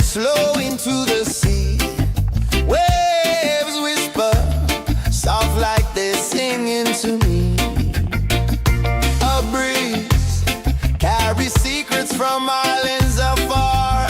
slow into the sea. Waves whisper, soft like they're singing to me. A breeze carries secrets from islands afar.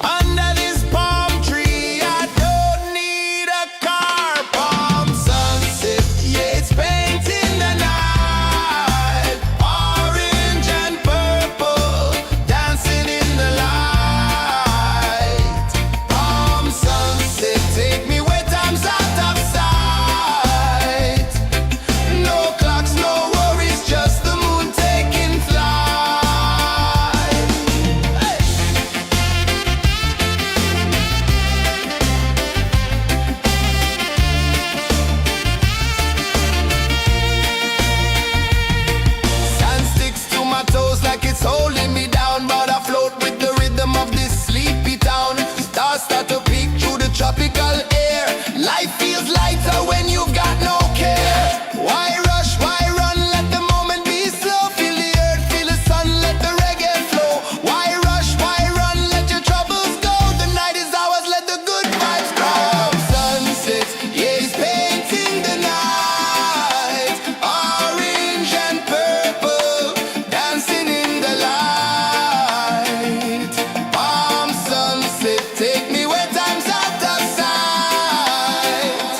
Under this palm tree, I don't need a car. Palm sunset, yeah, it's painting the night. Orange and purple, dancing in the light. Palm sunset, take me where time's out of sight. No clocks, no worries, just the moon taking flight. Hey! Sand sticks to my toes like it's holding me down, but I float with the rhythm of this sleepy town. Stars start to peek through the tropical air. Life feels lighter when you've got no care. Why rush, why run, let the moment be slow. Feel the earth, feel the sun, let the reggae flow. Why rush, why run, let your troubles go. The night is ours, let the good vibes grow. Sunset, yeah, it's painting the night. Orange and purple, dancing in the light. Palm sunset, take me where time's out of sight.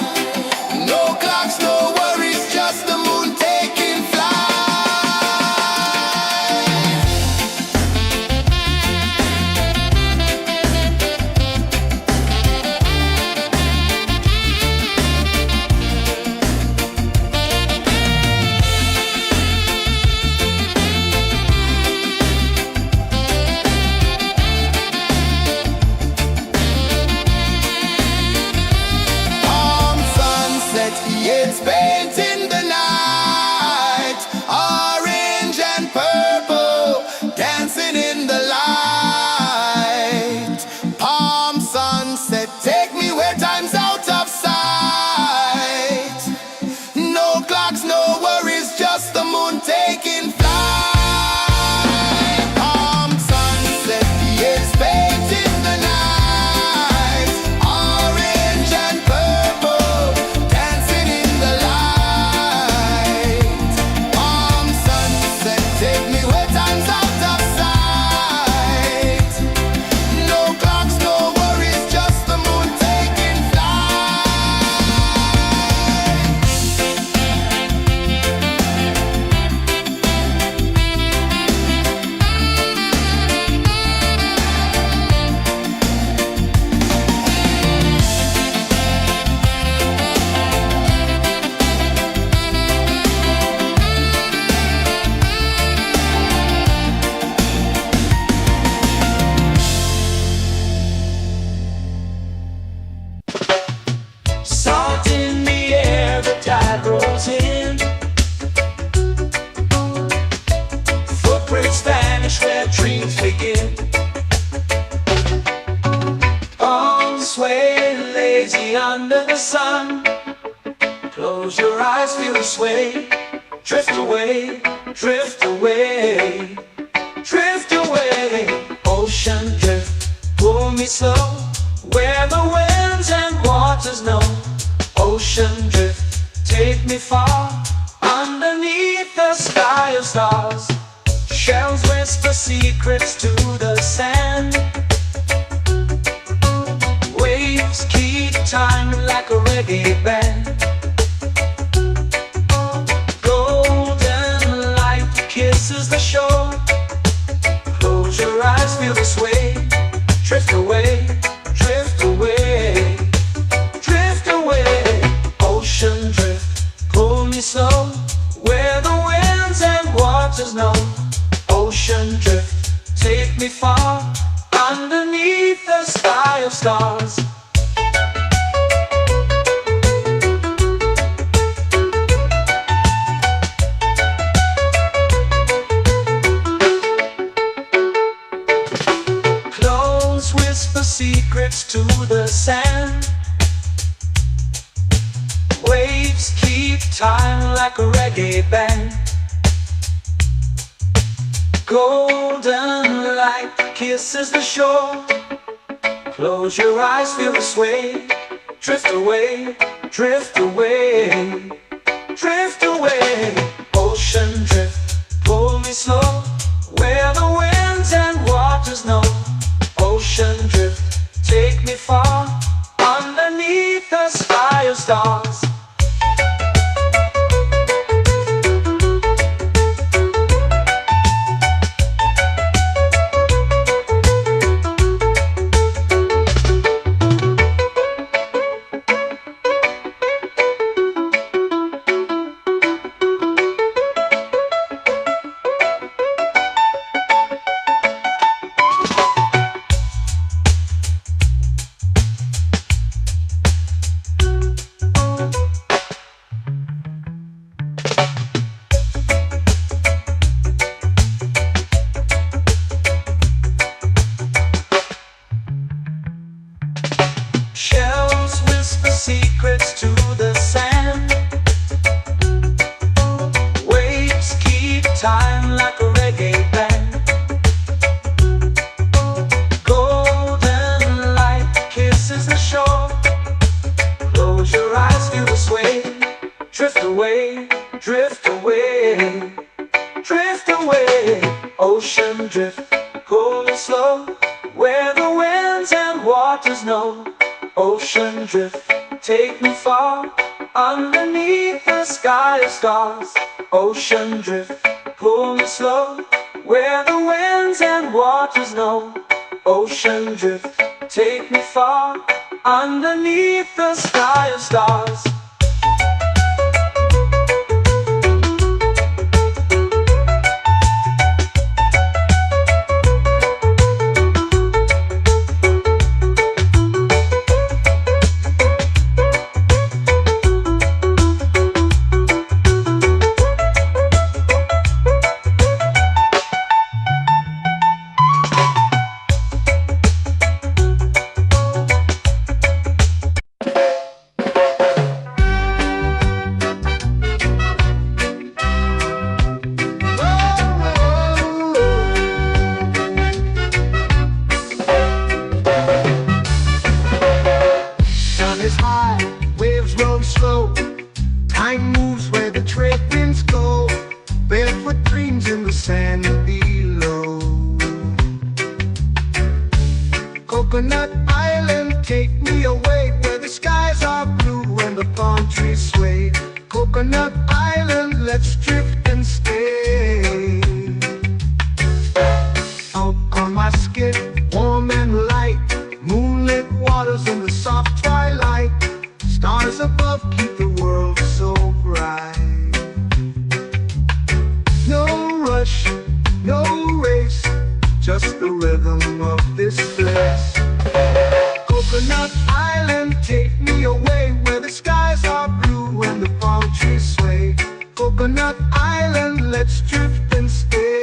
No clocks, no worries, just the moon taking flight. Palm sunset, yeah, it's painting the night. Orange and purple, dancing in the light. Palm sunset, take me where time's out of sight. No clocks, no worries, just the moon taking flight. Palm sunset, yeah, it's painting the night. Orange and purple, dancing in the light. Palm sunset, take me where time's out of sight. No clocks, no worries, just the moon taking flight. Salt in the air, the tide rolls in. Footprints vanish where dreams begin. Arms sway lazy under the sun. Close your eyes, feel the sway. Drift away, drift away, drift away. Ocean drift, pull me slow. Where the winds and waters know. Ocean drift, take me far. Underneath the sky of stars. Shells whisper secrets to the sand. Waves keep time like a reggae band. Golden light kisses the shore. Close your eyes, feel the sway. Drift away, drift away, drift away. Ocean drift, pull me slow. Where the winds and waters know. Ocean drift, take me far. Underneath the sky of stars. Close whisper secrets to the sand. Waves keep time like a reggae band. Golden light light kisses the shore. Close your eyes, feel the sway. Drift away, drift away, drift away. Ocean drift, pull me slow, where the winds and waters know. Ocean drift, take me far, underneath the sky of stars. Shells whisper secrets to the sand. Waves keep time like a reggae band. Golden light kisses the shore. Close your eyes, feel the sway. Drift away, drift away, drift away. Ocean drift, pull me slow, where the winds and waters know. Ocean drift, take me far, underneath the sky of stars. Ocean drift, pull me slow, where the winds and waters know. Ocean drift, take me far, underneath the sky of stars. Time moves where the trade winds go. Barefoot dreams in the sand below. Coconut Island, take me away, where the skies are blue and the palm trees sway. Coconut Island, let's drift and stay. Out on my skin, warm and light, moonlit waters in the soft twilight. Stars above keep the world so bright. No rush, no race, just the rhythm of this place. Coconut Island, take me away, where the skies are blue and the palm trees sway. Coconut Island, let's drift and stay.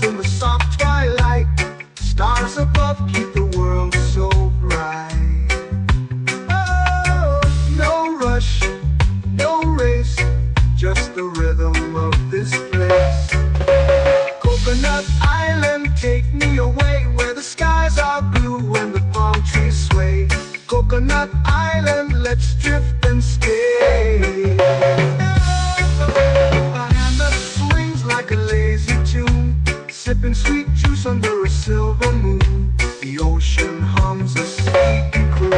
In the soft twilight, stars above keep the world so bright. Oh, no rush, no race, just the rhythm of this place. Coconut Island, take me away, where the skies are blue and the palm trees sway. Coconut Island, let's drift and stay. A hand that swings like a lazy tune, sipping sweet juice under a silver moon. The ocean hums a sleepy croon.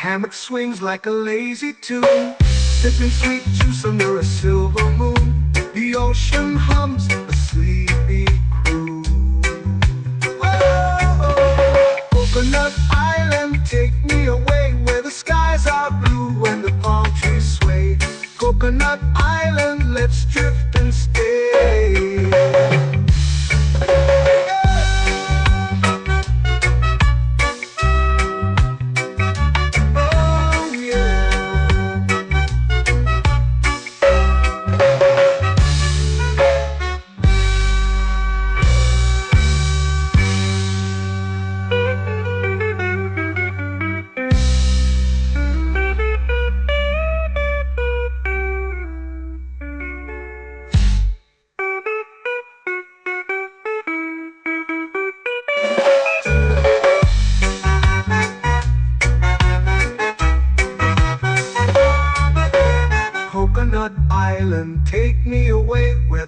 Hammock swings like a lazy tune, sipping sweet juice under a silver moon. The ocean hums a sleepy croon. Whoa!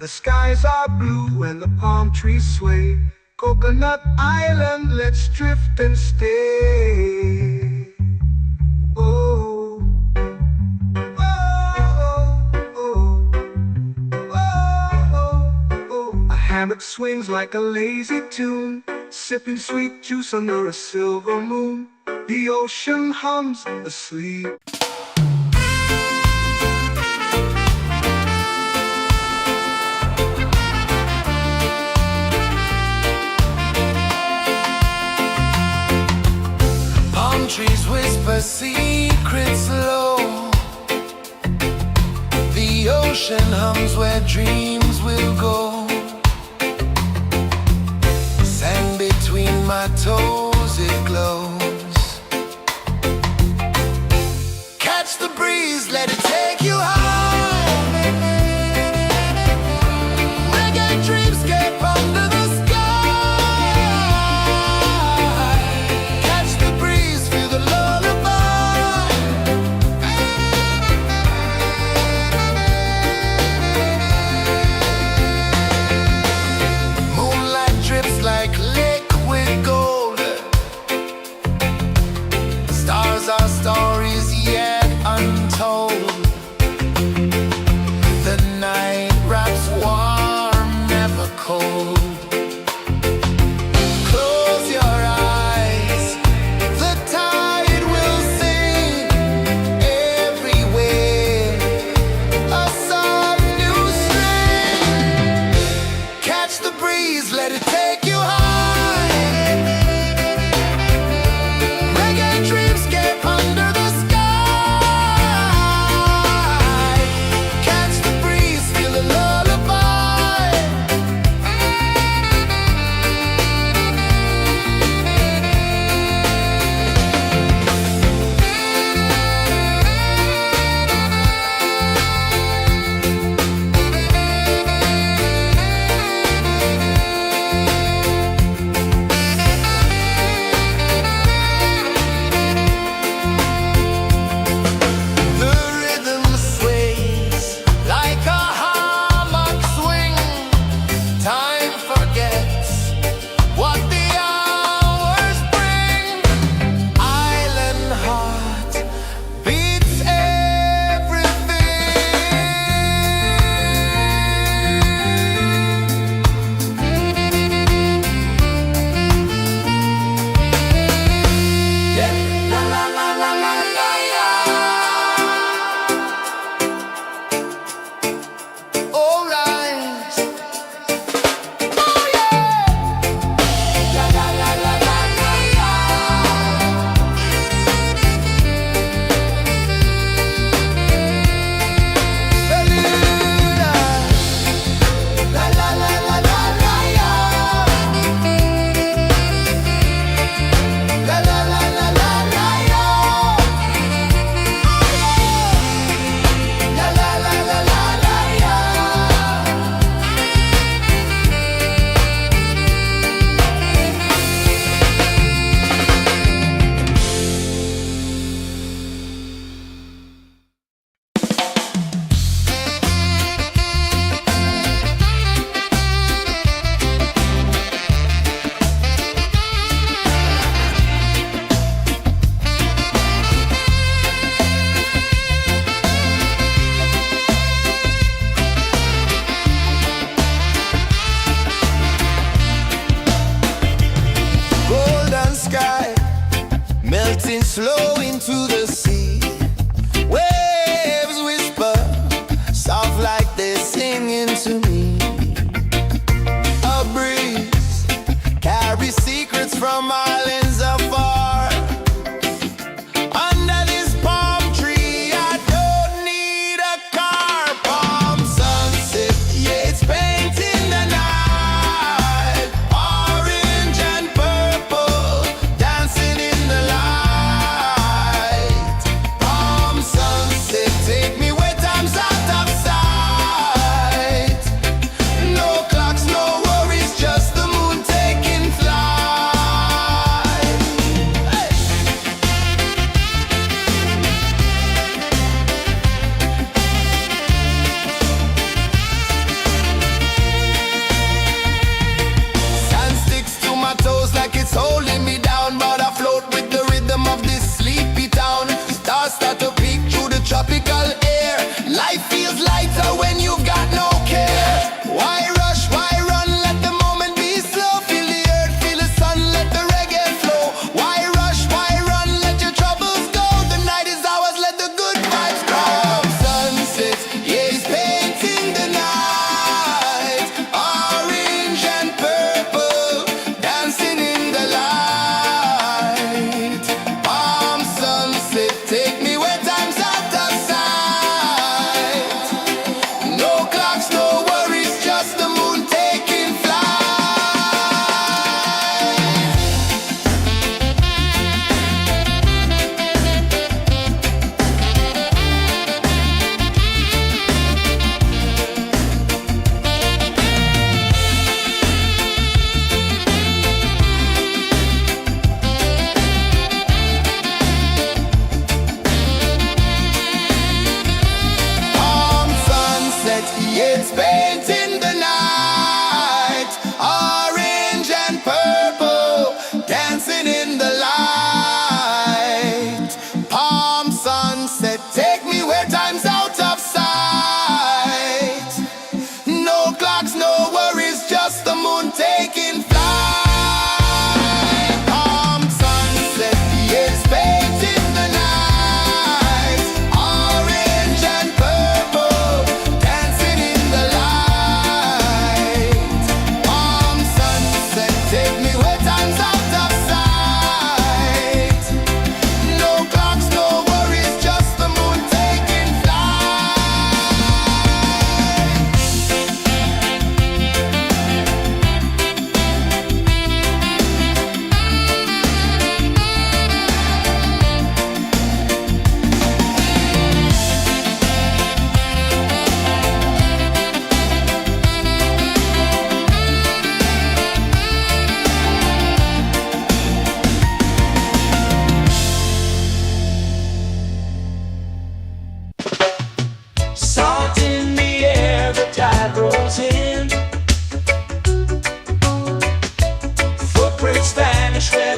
the skies are blue and the palm trees sway. Coconut Island, let's drift and stay. Oh, oh, oh, oh, oh, oh. A hammock swings like a lazy tune, sipping sweet juice under a silver moon. The ocean hums asleep. Palm trees whisper secrets low. The ocean hums where dreams will go. Sand between my toes, it glows. Catch the breeze, let it take you high. Reggae dreamscape under the sky. Catch the breeze, feel the lullaby. Moonlight drips like liquid gold. Stars are stories yet untold. The night wraps warm, never cold. Close your eyes, the tide will sing everywhere. A soft new string. Catch the breeze, let it take you high. Reggae dreamscape under the sky. Catch the breeze, feel the lullaby. The rhythm sways like a hammock swing. Time forgets what the hours bring. Island heart beats everything. Yeah. La la la la la la la. All right. Oh yeah. La la la la la la la. Beluga. La la la la la la la. La la la la la la la. La la la la la la la. Golden sky melting slow into the sea. Waves whisper soft like they're singing to me. A breeze carries secrets from islands afar. Under this palm tree, I don't need a car. Palm sunset, yeah, it's painting the night. Orange and purple dancing in the light.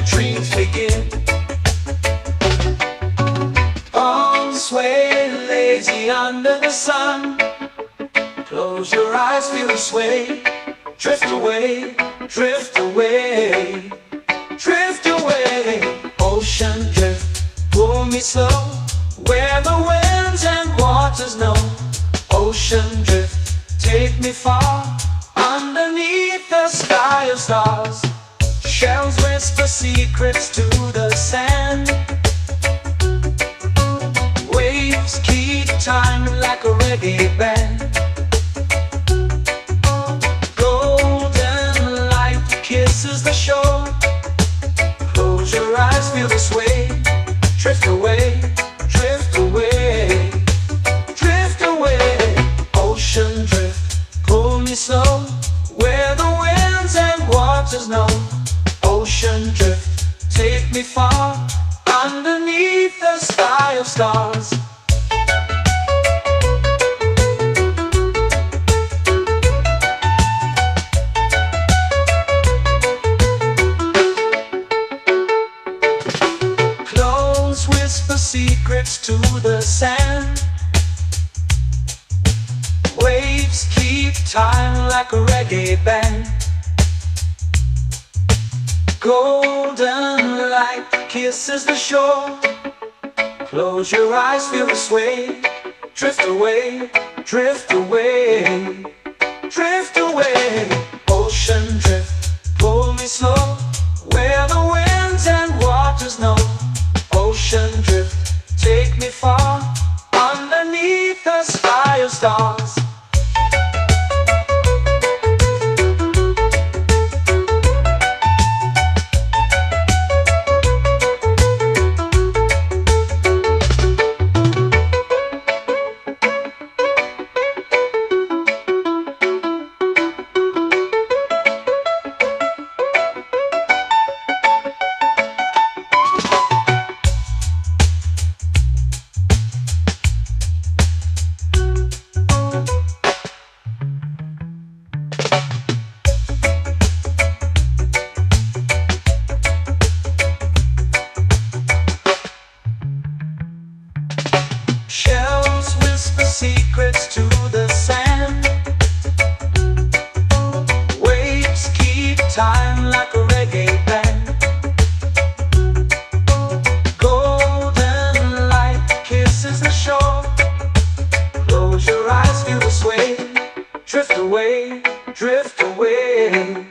dreams begin. Arms sway lazy under the sun. Close your eyes, feel the sway. Drift away, drift away, drift away. Ocean drift, pull me slow, where the winds and waters know. Ocean drift, take me far, underneath the sky of stars. Shells whisper secrets to the sand. Waves keep time like a reggae band. Golden light kisses the shore. Close your eyes, feel the sway. Drift away, drift away, drift away. Ocean drift, pull me slow, where the winds and waters know. Ocean drift, take me far, underneath the sky of stars. Close whisper secrets to the sand. Waves keep time like a reggae band. Golden light kisses the shore. Close your eyes, feel the sway. Drift away, drift away, drift away. Ocean drift, pull me slow, where the winds and waters know. Ocean drift, take me far, underneath the sky of stars. Shells whisper secrets to the sand. Waves keep time like a reggae band. Golden light kisses the shore. Close your eyes, feel the sway. Drift away, drift away,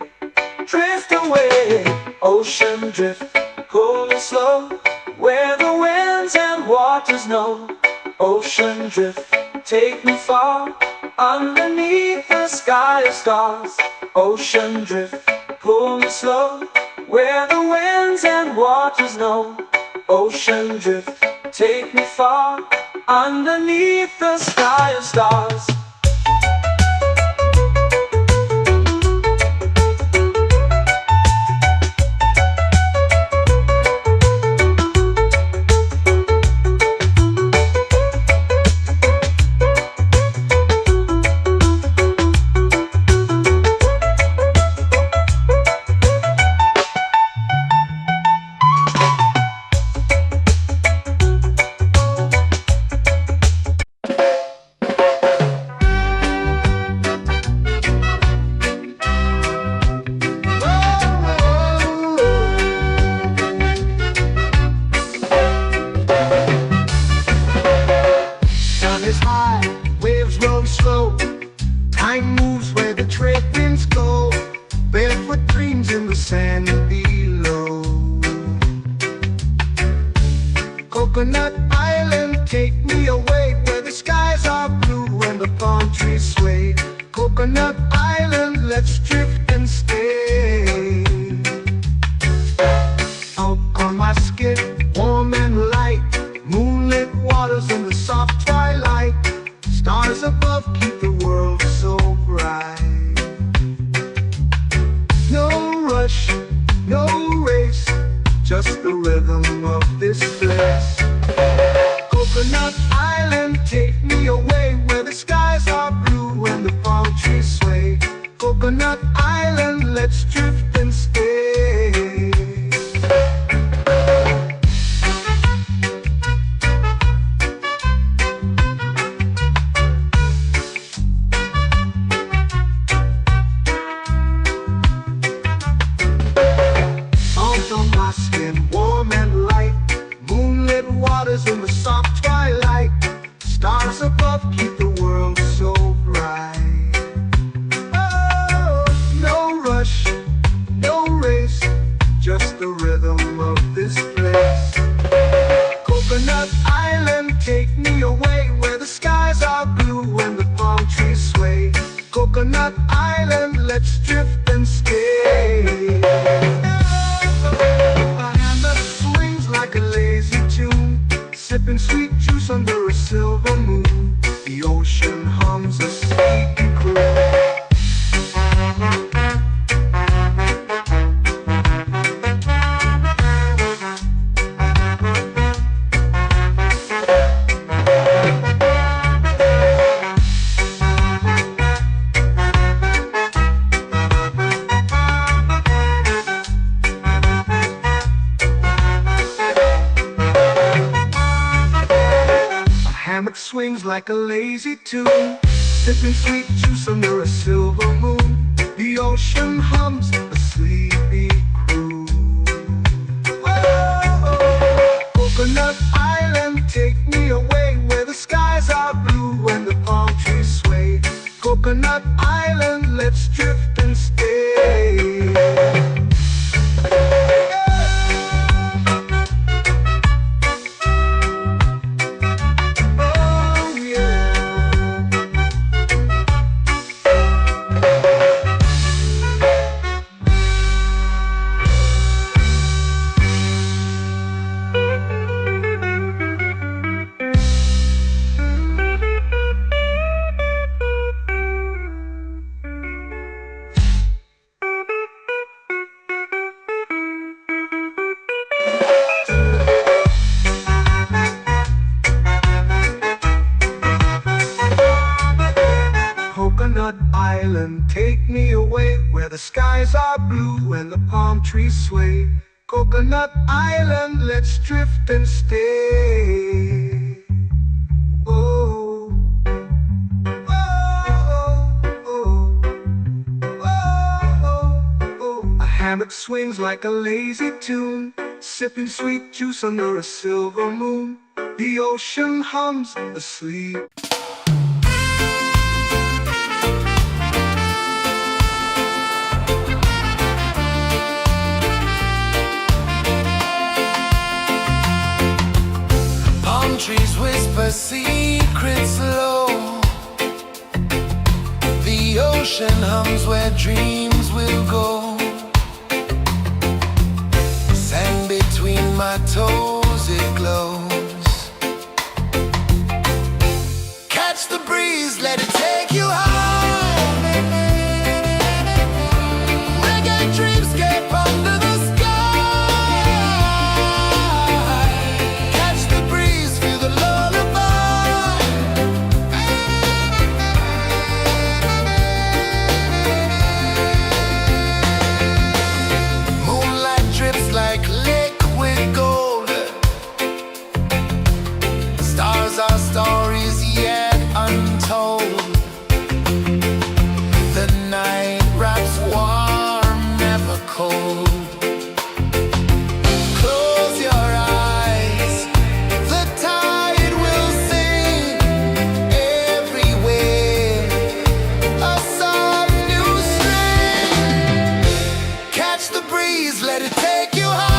drift away. Ocean drift, pull me slow, where the winds and waters know. Ocean drift, take me far, underneath the sky of stars. Ocean drift, pull me slow, where the winds and waters know. Ocean drift, take me far, underneath the sky of stars. Time moves where the trade winds go. Barefoot dreams in the sand below. Coconut Island, take me away, where the skies are blue and the palm trees sway. Coconut Island, let's drift and stay. Out on my skin, warm and light, moonlit waters in the soft twilight. Stars above keep the world so bright. No rush, no race, just the rhythm of this place. Coconut Island, take me away, where the skies are blue and the palm trees sway. Coconut Island, let's drift and stay. sipping sweet juice under a silver moon. The ocean hums a sleepy croon. Hammock swings like a lazy tune, sipping sweet juice under a silver moon. The ocean hums a sleepy croon. Whoa, Coconut Island, take me away where the skies are blue and the palm trees sway. Coconut Island, let's drift and stay. Coconut Island, take me away where the skies are blue and the palm trees sway. Coconut Island, let's drift and stay. Oh, oh, oh, oh, oh. A hammock swings like a lazy tune, sipping sweet juice under a silver moon. The ocean hums asleep. Trees whisper secrets low. The ocean hums where dreams will go. Sand between my toes, it glows. Catch the breeze, let it take you high. Reggae dreamscape under the sky. Our stories yet untold. The night wraps warm, never cold. Close your eyes, the tide will sing everywhere. A soft new string. Catch the breeze, let it take you high.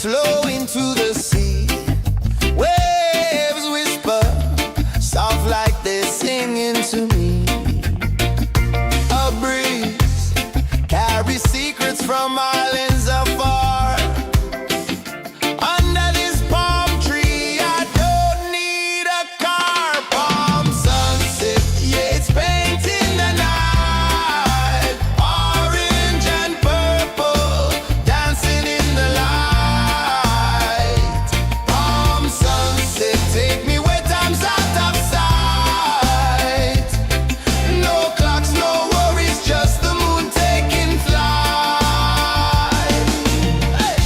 flow into the sea. Waves whisper, soft like they're singing to me. A breeze carries secrets from islands afar. Under this palm tree, I don't need a car. Palm sunset, yeah, it's painting the night. Orange and purple, dancing in the light. Palm sunset, take me where time's out of sight. No clocks, no worries, just the moon taking flight. Hey!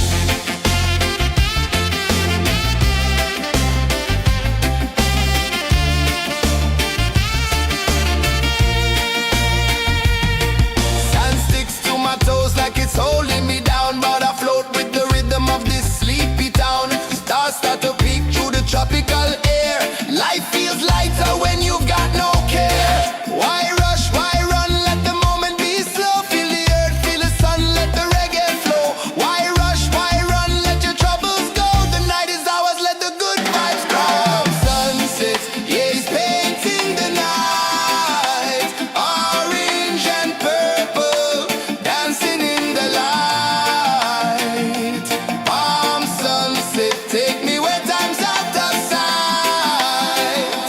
Sand sticks to my toes like it's holding me down, but I float with the rhythm of this sleepy town. Stars start to peek through the tropical air. Life feels lighter when you've got no care. Why rush, why run, let the moment be slow. Feel the earth, feel the sun, let the reggae flow. Why rush, why run, let your troubles go. The night is ours, let the good vibes come. Sunset, yeah, it's painting the night. Orange and purple, dancing in the light. Palm sunset, take me where time's out of sight.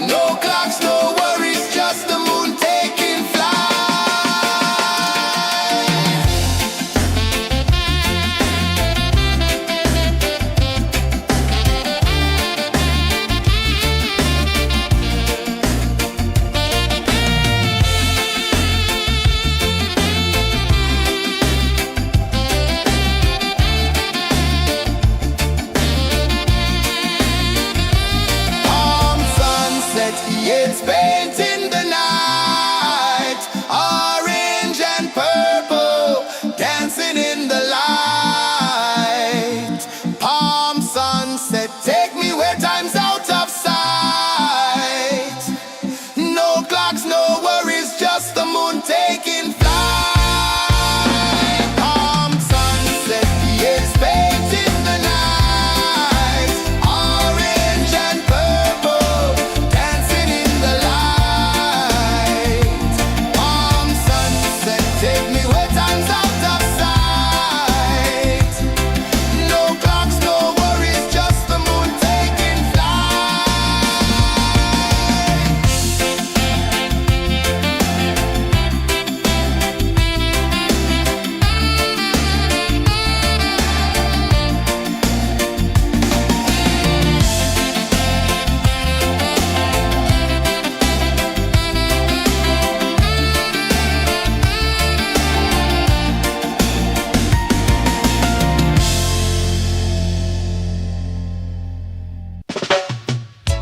No clocks, no worries, just the moon taking flight. Palm sunset, yeah, it's painting the night. Orange and purple, dancing in the light. Palm sunset, take me where time's out of sight. No clocks, no worries, just the moon taking flight. Palm sunset, yeah, it's painting the night. Orange and purple, dancing in the light. Palm sunset, take me where time's out of sight. No clocks, no worries, just the moon taking flight.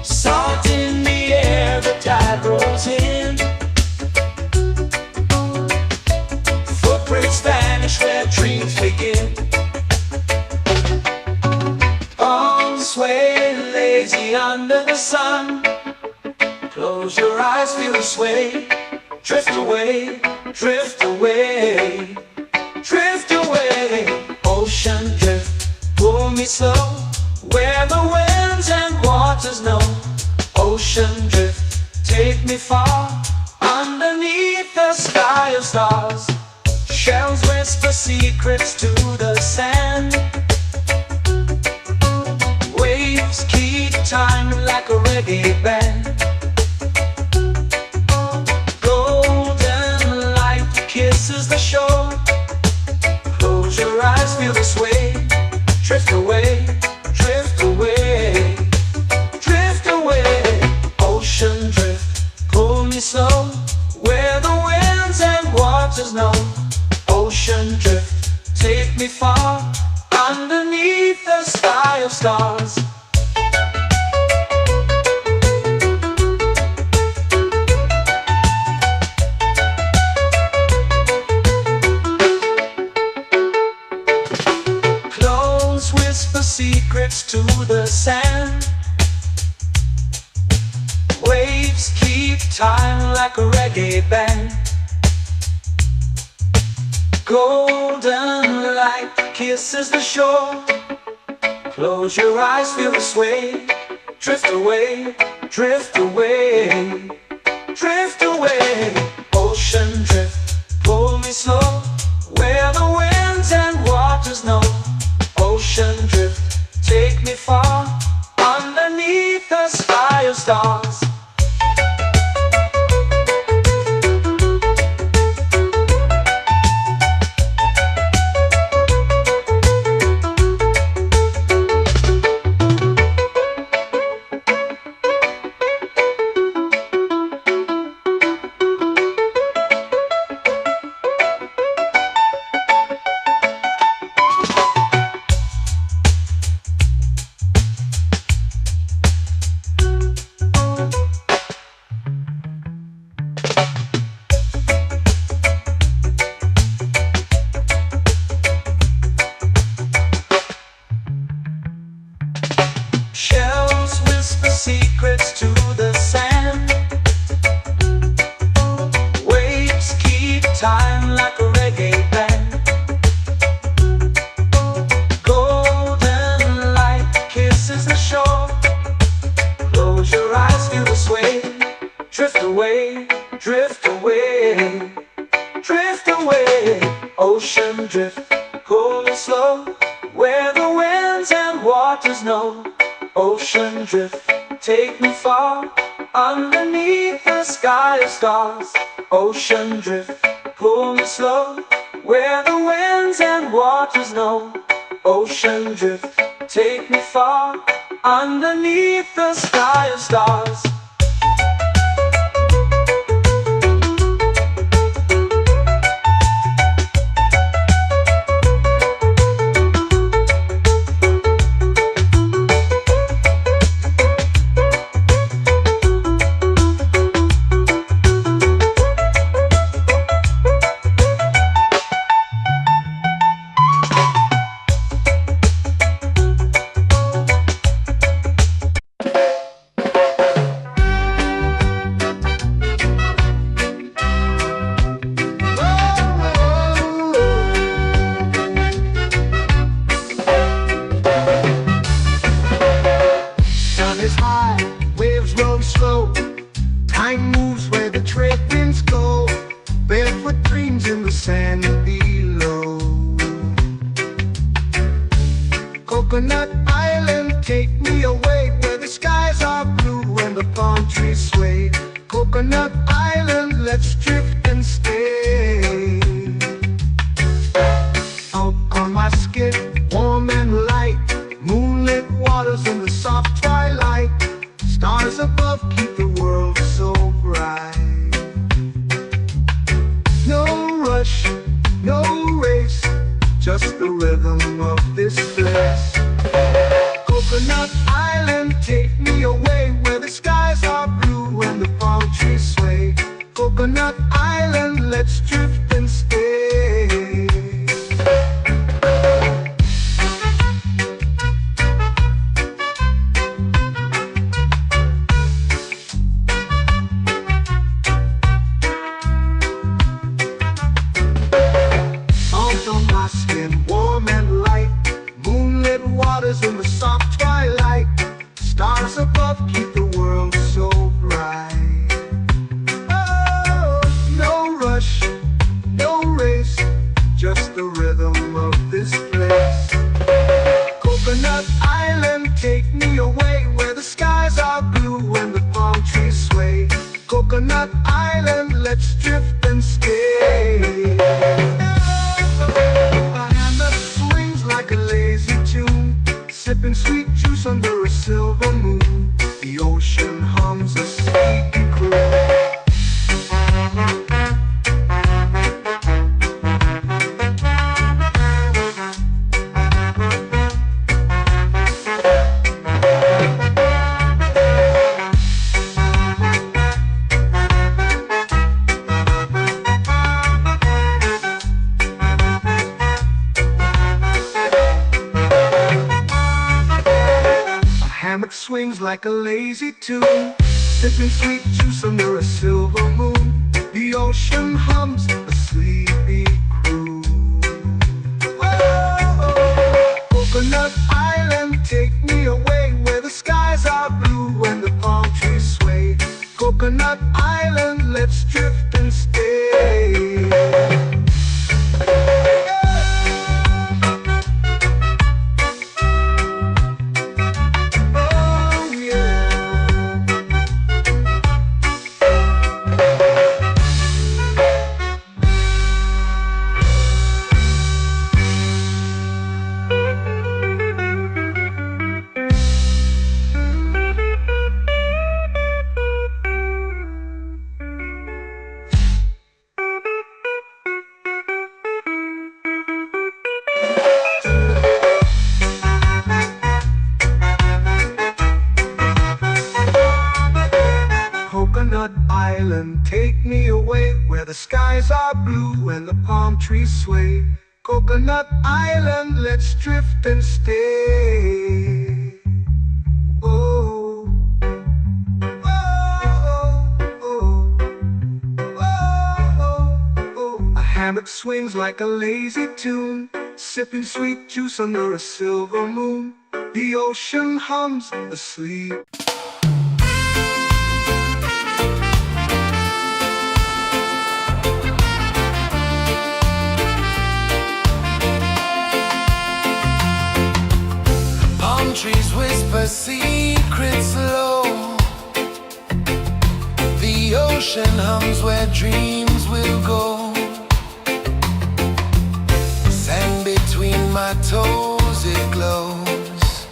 Salt in the air, the tide rolls in. Footprints vanish where dreams begin. Arms sway lazy under the sun. Close your eyes, feel the sway. Drift away, drift away, drift away. Ocean drift, pull me slow, where the winds and waters know. Ocean drift, take me far, underneath the sky of stars. Shells whisper secrets to the sand. Waves keep time like a reggae band. Golden light kisses the shore. Close your eyes, feel the sway. Drift away, drift away, drift away. Ocean drift, pull me slow, where the winds and waters know. Ocean drift, take me far, underneath the sky of stars. Close whisper secrets to the sand. Waves keep time like a reggae band. Golden light kisses the shore. Close your eyes, feel the sway. Drift away, drift away, drift away. Ocean drift, pull me slow, where the winds and waters know. Ocean drift, take me far, underneath the sky of stars. Shells whisper secrets to the sand. Waves keep time like a reggae band. Golden light kisses the shore. Close your eyes, feel the sway. Drift away, drift away, drift away. Ocean drift, cool and slow, where the winds and waters know. Ocean drift, take me far, underneath the sky of stars. Ocean drift, pull me slow, where the winds and waters know. Ocean drift, take me far, underneath the sky of stars. Is high, waves roll slow. Time moves where the trade winds go. Barefoot dreams in the sand below. Coconut Island, take me away, where the skies are blue and the palm trees sway. Coconut Island, let's drift and stay. Out on my skin, warm and light, moonlit waters in the soft twilight. Stars above keep the world so bright. No rush, no race, just the rhythm of this place. Coconut Island, take me away, where the skies are blue and the palm trees sway. Coconut Island, let's drift and stay. Warm and light, moonlit waters in the soft twilight. Stars above keep the world so bright. Oh, no rush, no race, just the rhythm of this place. Coconut Island, take me away, where the skies are blue and the palm trees sway. Coconut Island, let's drift and stay. Sipping sweet juice under a silver moon. The ocean hums a sleepy croon. Swings like a lazy tune, sipping sweet juice under a silver moon. The ocean hums a sleepy croon. where the skies are blue and the palm trees sway. Coconut Island, let's drift and stay. Oh, oh, oh, oh, oh. A hammock swings like a lazy tune, sipping sweet juice under a silver moon. The ocean hums asleep. Palm trees whisper secrets low. The ocean hums where dreams will go. Sand between my toes, it glows.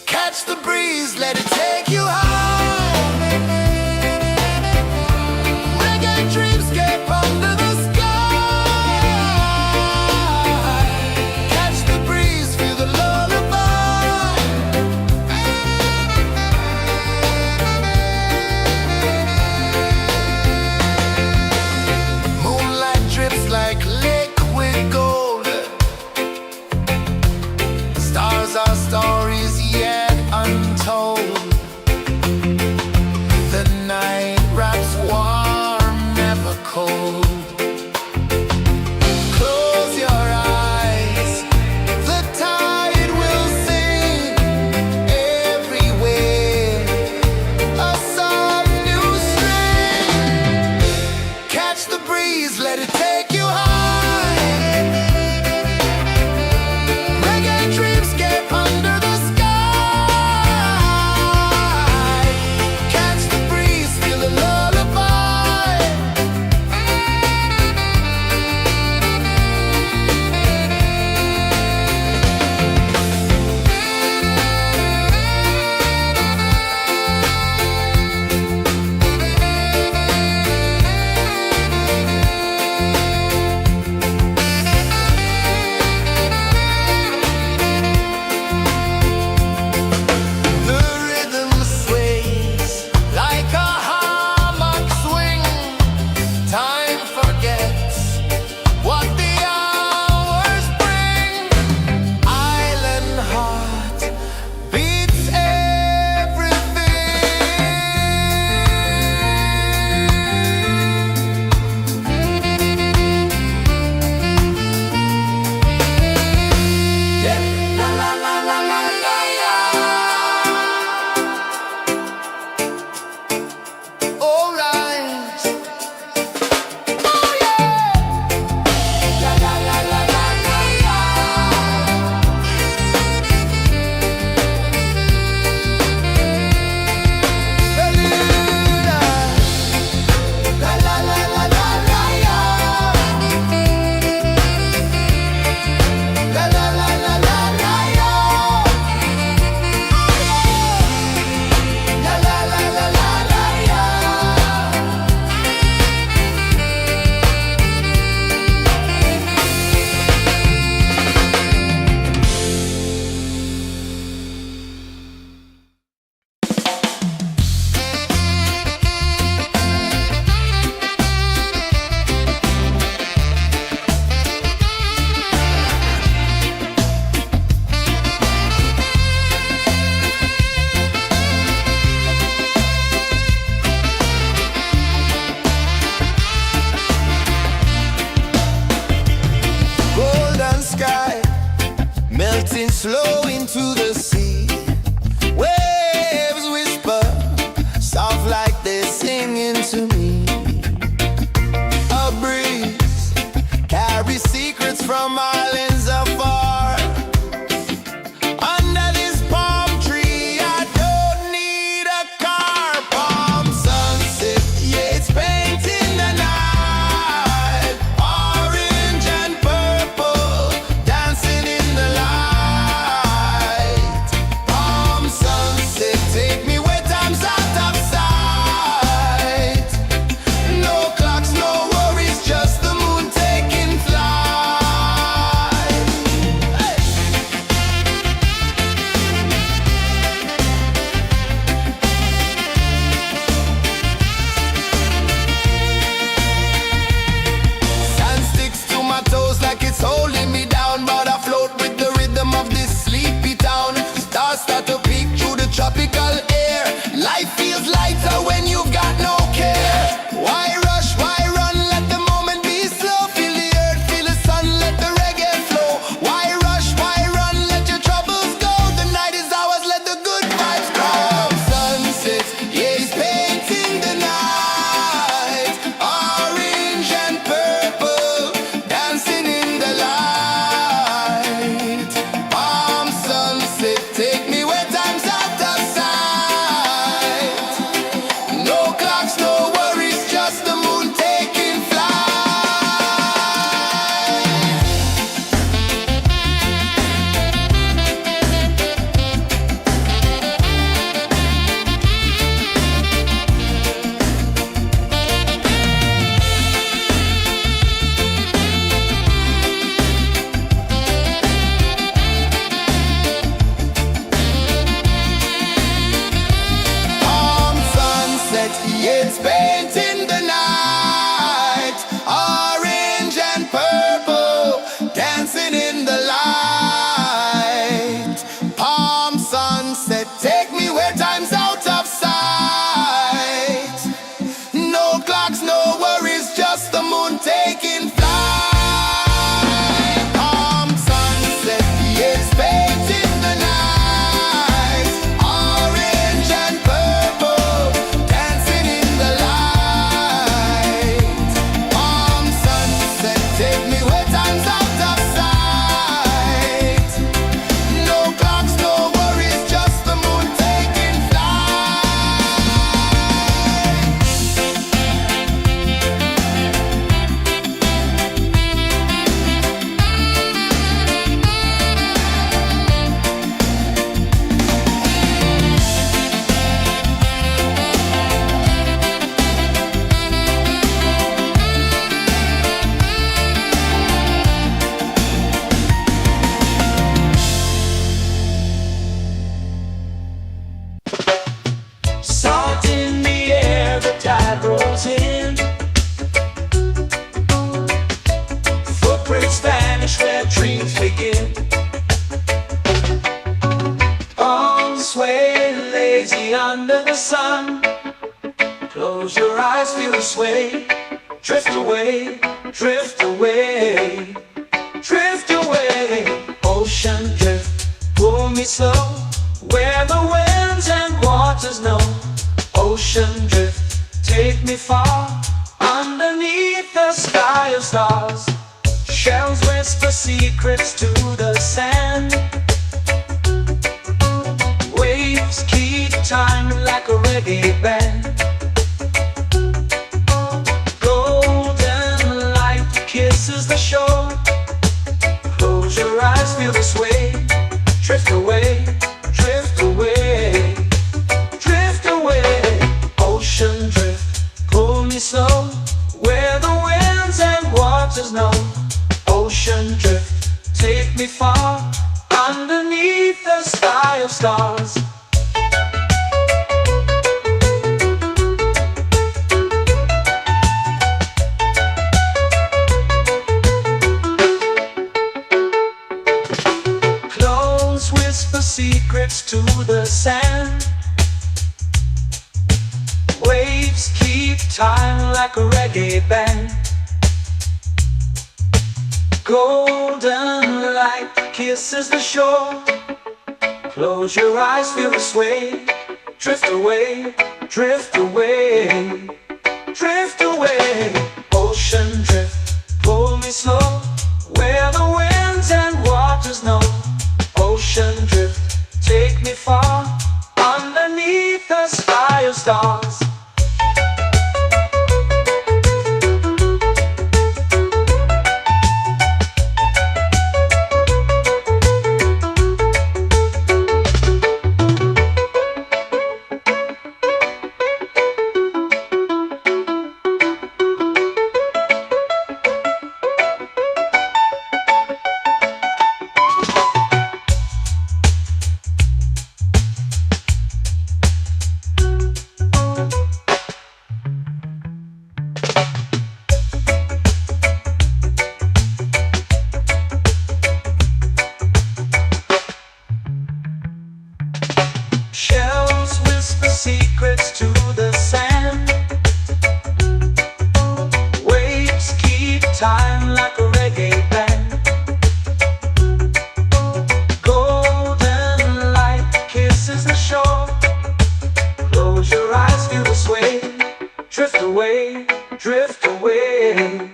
Catch the breeze, let it take you high. Reggae dreamscape under the sky. Catch the breeze, feel the lullaby. Moonlight drips like liquid gold. feel the sway. Drift away, drift away, drift away. Ocean drift, pull me slow, where the winds and waters know. Ocean drift, take me far, underneath the sky of stars. Shells whisper secrets to the sand. Waves keep time like a reggae band. Golden light kisses the shore. Close your eyes, feel the sway. Drift away, drift away, drift away. Ocean drift, pull me slow, where the winds and waters know. Ocean drift, take me far, underneath the sky of stars. Clones whisper secrets to the sand. Waves keep time like a reggae band. Golden light kisses the shore. Close your eyes, feel the sway. Drift away, drift away, drift away. Ocean drift, pull me slow, where the winds and waters know. Ocean drift, take me far, underneath the sky of stars. Shells whisper secrets to the sand. Waves keep time like a reggae band. Golden light kisses the shore. Close your eyes, feel the sway. Drift away, drift away,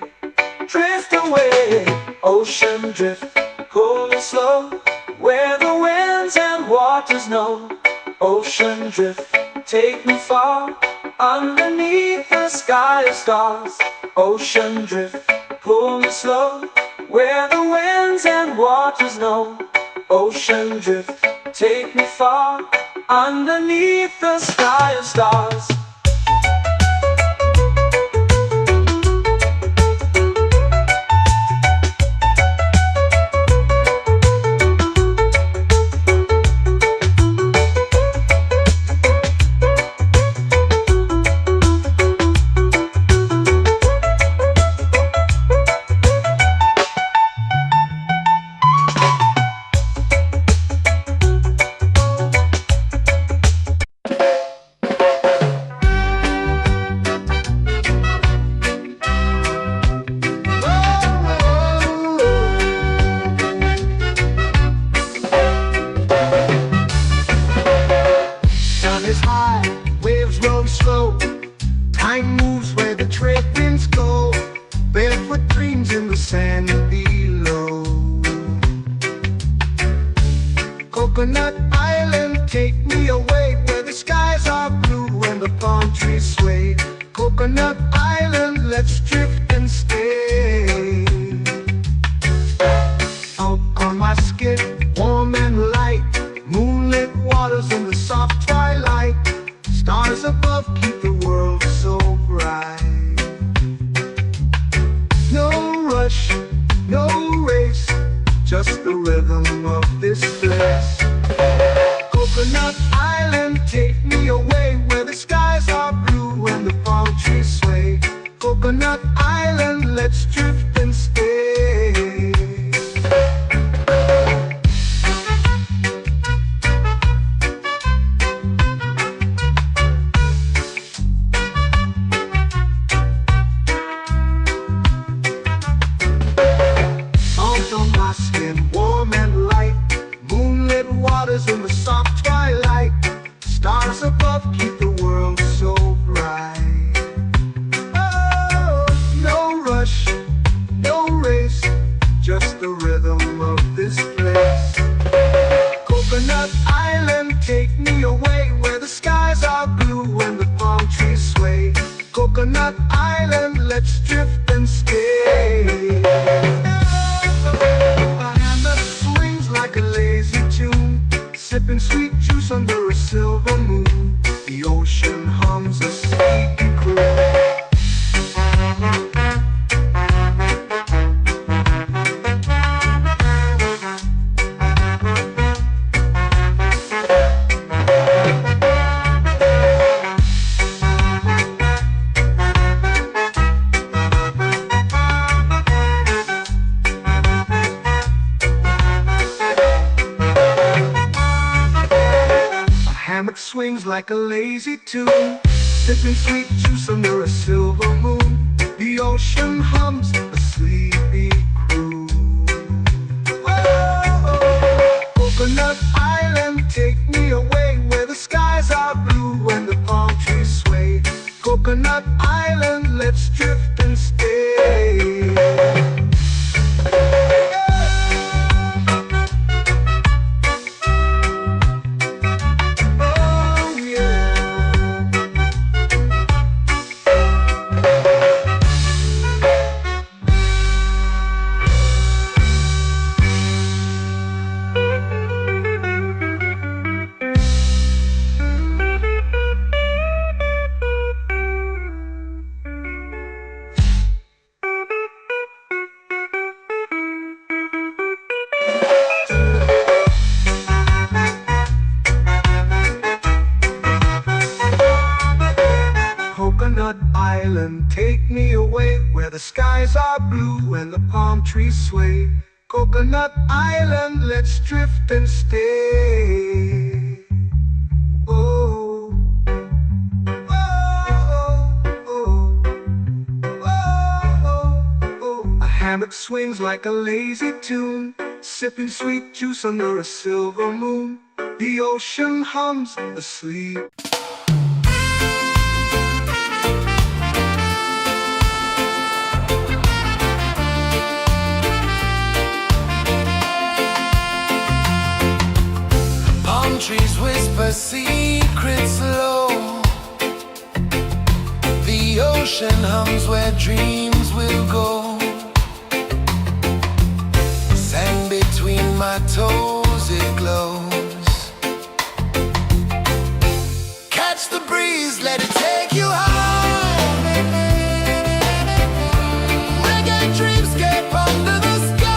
drift away. Ocean drift, pull me slow, where the winds and waters know. Ocean drift, take me far, underneath the sky of stars. Ocean drift, pull me slow, where the winds and waters know. Ocean drift, take me far, underneath the sky of stars. Time moves where the trade winds go. Barefoot dreams in the sand below. Coconut Island, take me away, where the skies are blue and the palm trees sway. Coconut Island, let's drift and stay. Out on my skin, warm and light, moonlit waters in the soft twilight. Stars above keep the world so bright. No rush, no race, just the rhythm of this place. Coconut Island, take me away, where the skies are blue and the palm trees sway. Coconut Island, let's drift and stay. let's drift and stay. A hand that swings like a lazy tune, sipping sweet juice under a silver moon. The ocean hums a sleepy croon. Hammock swings like a lazy tune, sipping sweet juice under a silver moon. The ocean hums a sleepy croon. Oh, Coconut Island, take me away where the skies are blue and the palm trees sway. Coconut Island, let's drift and stay. Coconut Island, take me away where the skies are blue and the palm trees sway. Coconut Island, let's drift and stay. Oh, oh, oh, oh, oh. A hammock swings like a lazy tune, sipping sweet juice under a silver moon. The ocean hums asleep. Trees whisper secrets low. The ocean hums where dreams will go. Sand between my toes, it glows. Catch the breeze, let it take you high. Reggae dreamscape under the sky.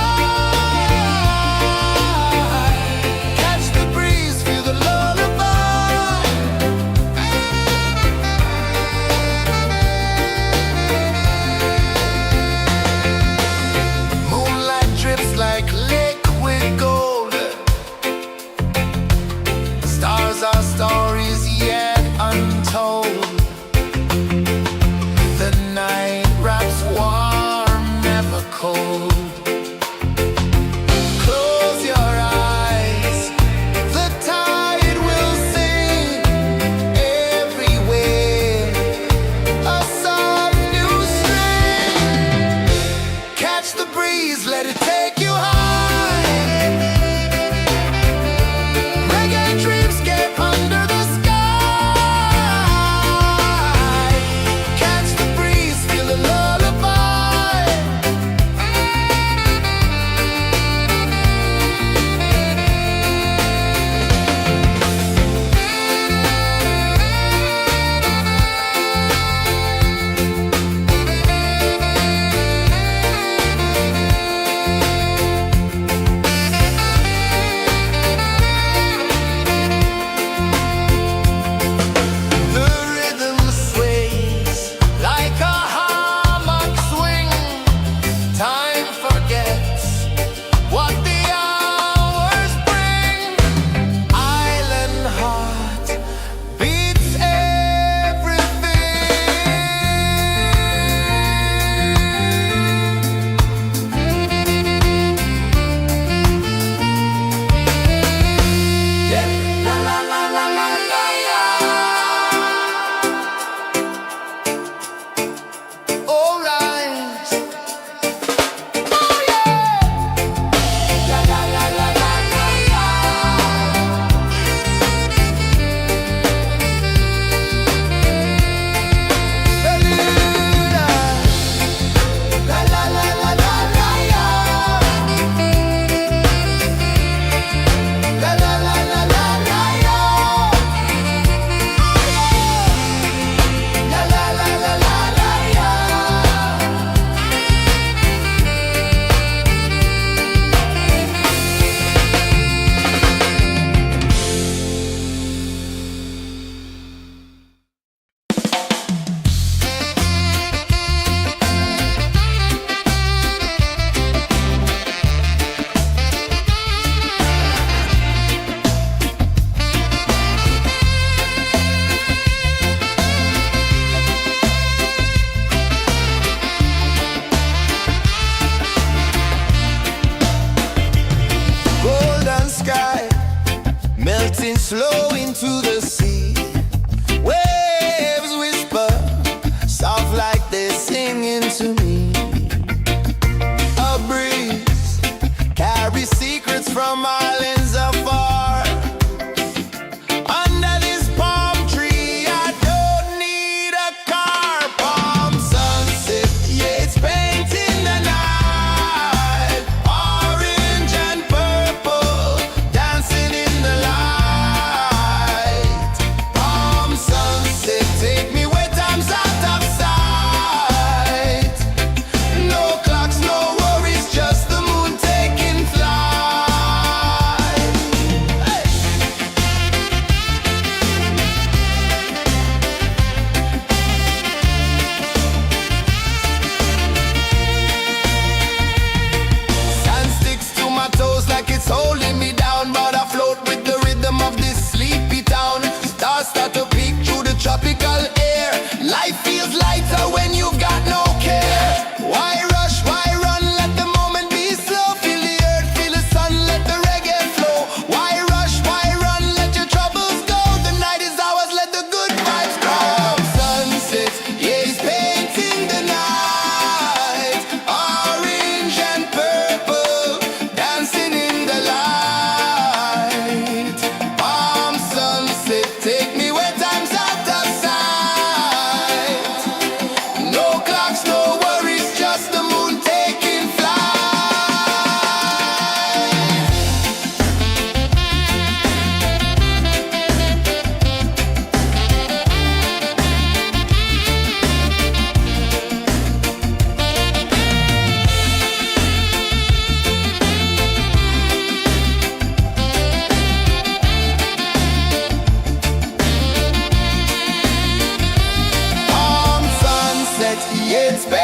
Our stories yet untold.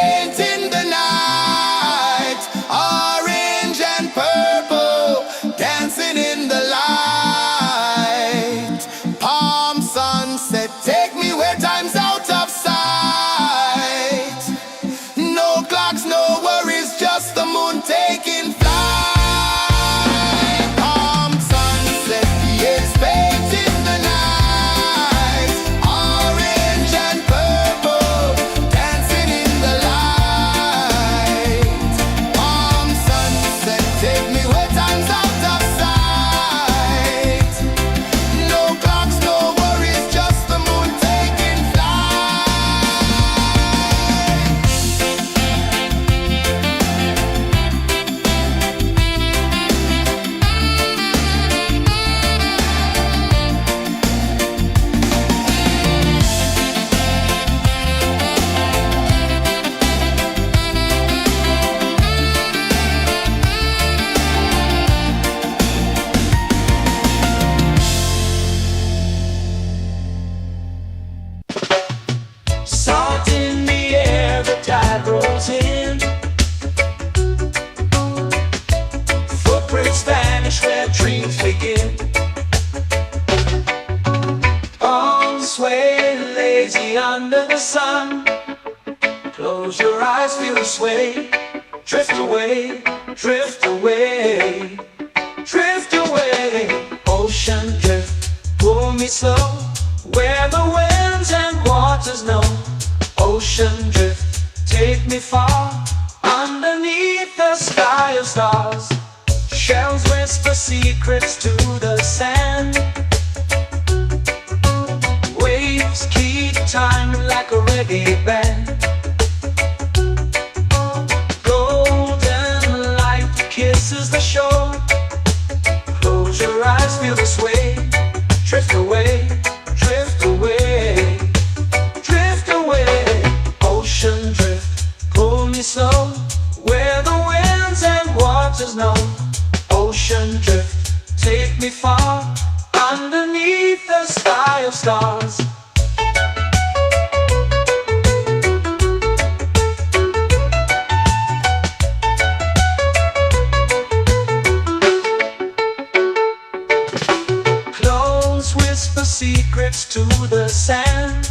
paint in the night, orange and purple, dancing in the light. Palm sunset, take me where time's out of sight. No clocks, no worries, just the moon taking flight. Palm sunset, yes, paint in the night, orange and purple, dancing in the light. Palm sunset, take me where time's out of sight. No clocks, no worries, just the moon taking flight. Salt in the air, the tide rolls in. Footprints vanish where dreams begin. Arms sway lazy under the sun. Close your eyes, feel the sway. Drift away, drift away, drift away. Ocean drift, pull me slow, where the winds and waters know. Ocean drift, take me far, underneath the sky of stars. Shells whisper secrets to the sand. Waves keep time like a reggae band. Golden light kisses the shore. Close your eyes, feel the sway. Drift away, drift away, drift away. Ocean drift, pull me slow, where the winds and waters know. Ocean drift, take me far, underneath the sky of stars. Clones whisper secrets to the sand.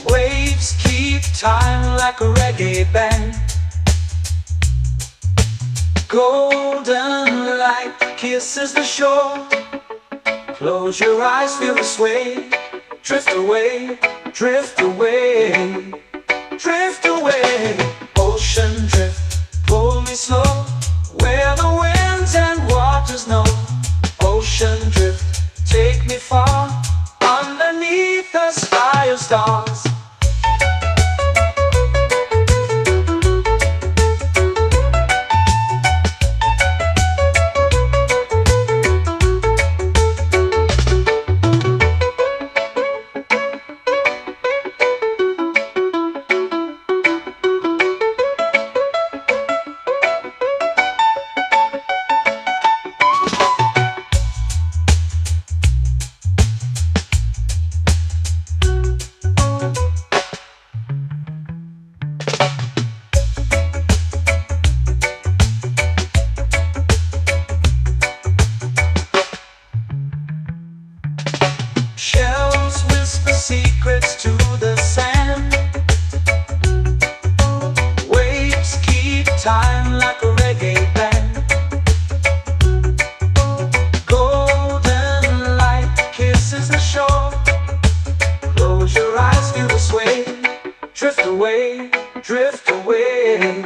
Waves keep time like a reggae band. Golden light kisses the shore. Close your eyes, feel the sway. Drift away, drift away, drift away. Ocean drift, pull me slow, where the winds and waters know. Ocean drift, take me far, underneath the sky of stars. Shells whisper secrets to the sand. Waves keep time like a reggae band. Golden light kisses the shore. Close your eyes, feel the sway. Drift away, drift away,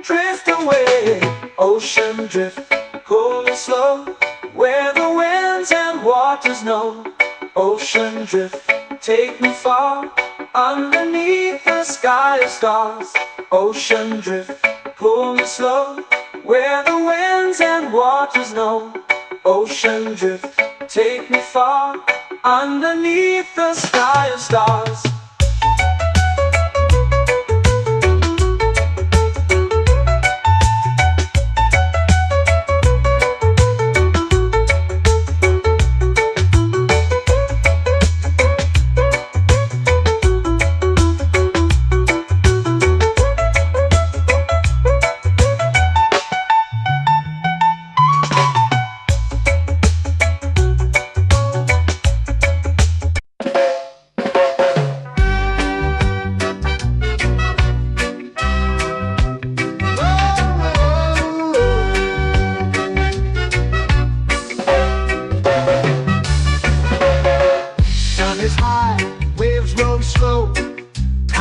drift away. Ocean drift, pull me slow, where the winds and waters know. Ocean drift, take me far, underneath the sky of stars. Ocean drift, pull me slow, where the winds and waters know. Ocean drift, take me far, underneath the sky of stars.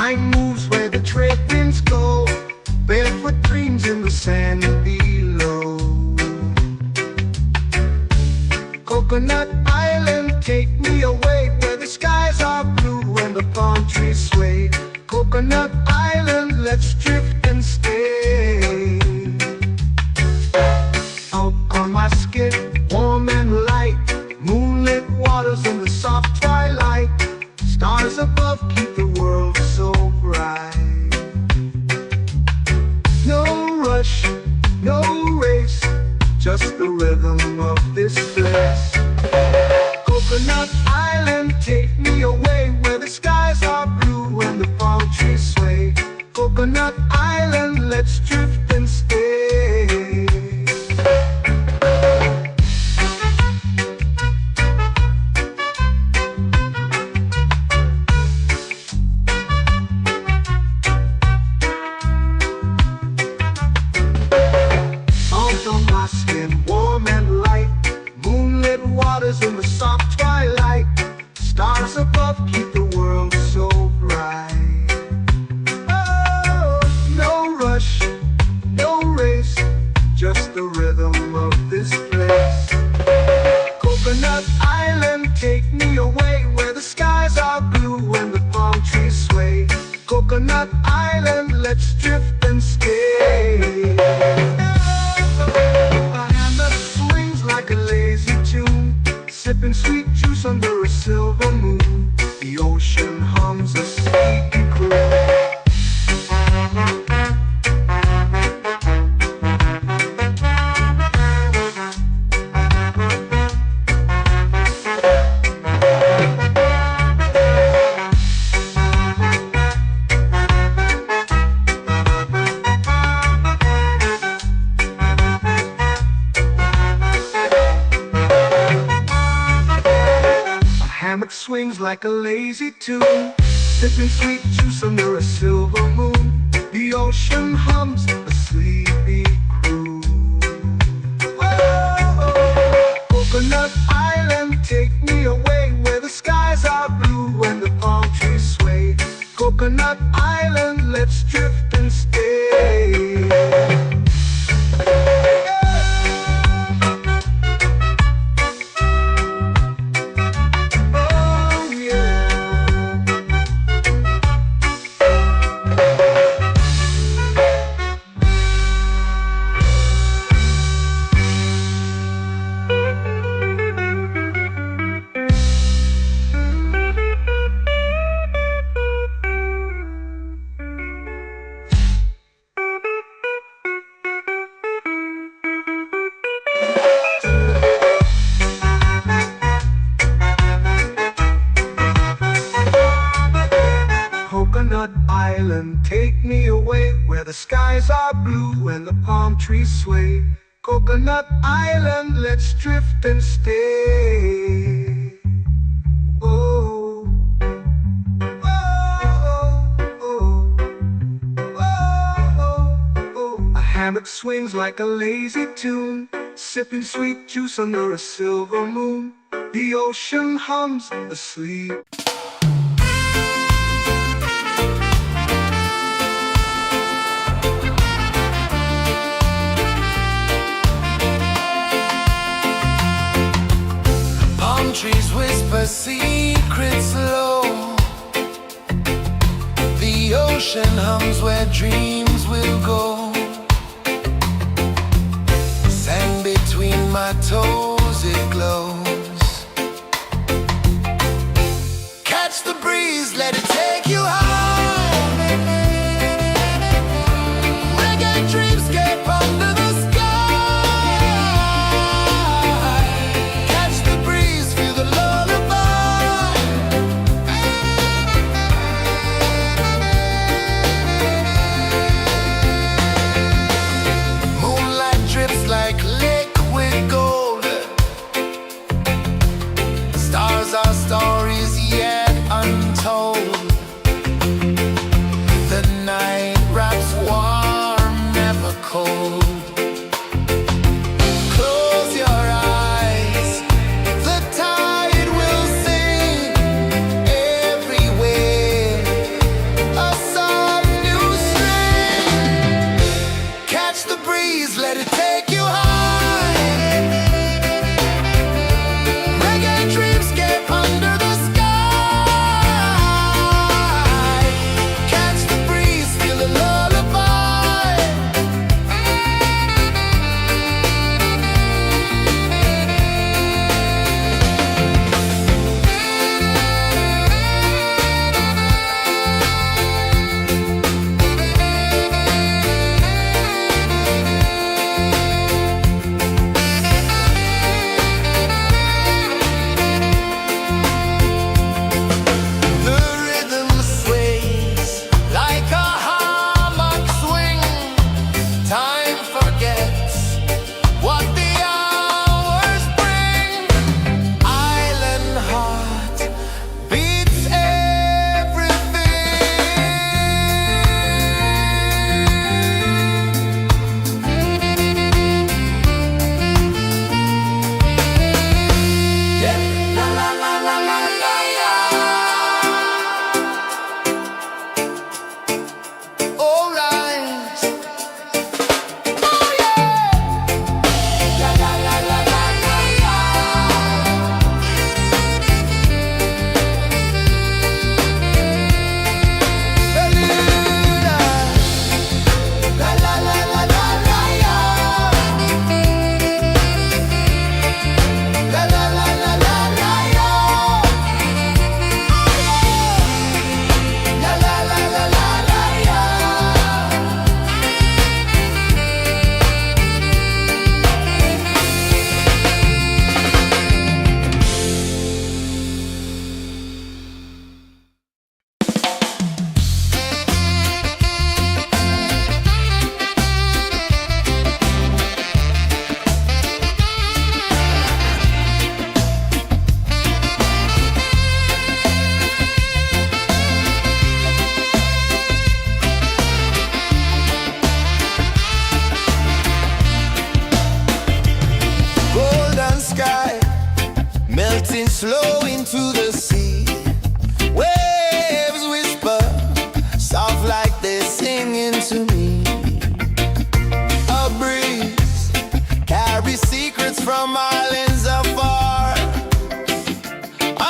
Mind moves where the trade winds go, barefoot dreams in the sand below. Coconut Island, take me away where the skies are blue and the palm trees sway. Coconut Island, let's drift and stay. Out on my skin, warm and light, moonlit waters in the soft twilight. Stars above keep the world so bright. No rush, no race, just the rhythm of this place. Coconut Island, take me away where the skies are blue and the palm trees sway. Coconut Island, let's drift and stay. Out on my skin, warm and light, moonlit waters in the soft twilight. Stars above keep the world so bright. Oh, no rush, no race, just the rhythm of this place. Coconut Island, take me away where the skies are blue and the palm trees sway. Coconut Island, let's drift and stay. A hand that swings like a lazy tune, sipping sweet juice under a silver moon. The ocean hums a sleepy croon. Hammock swings like a lazy tune, sipping sweet juice under a silver moon. The ocean hums a sleepy croon. Whoa, Coconut Island, take me away where the skies are blue and the palm trees sway. Coconut Island, let's drift and stay. Coconut Island, take me away where the skies are blue and the palm trees sway. Coconut Island, let's drift and stay. Oh, oh, oh, oh, oh. A hammock swings like a lazy tune, sipping sweet juice under a silver moon. The ocean hums asleep. Trees whisper secrets low. The ocean hums where dreams will go. Sand between my toes, it glows. Catch the breeze, let it take you high. Reggae dreamscape under the sky. they're singing to me. A breeze carries secrets from islands afar.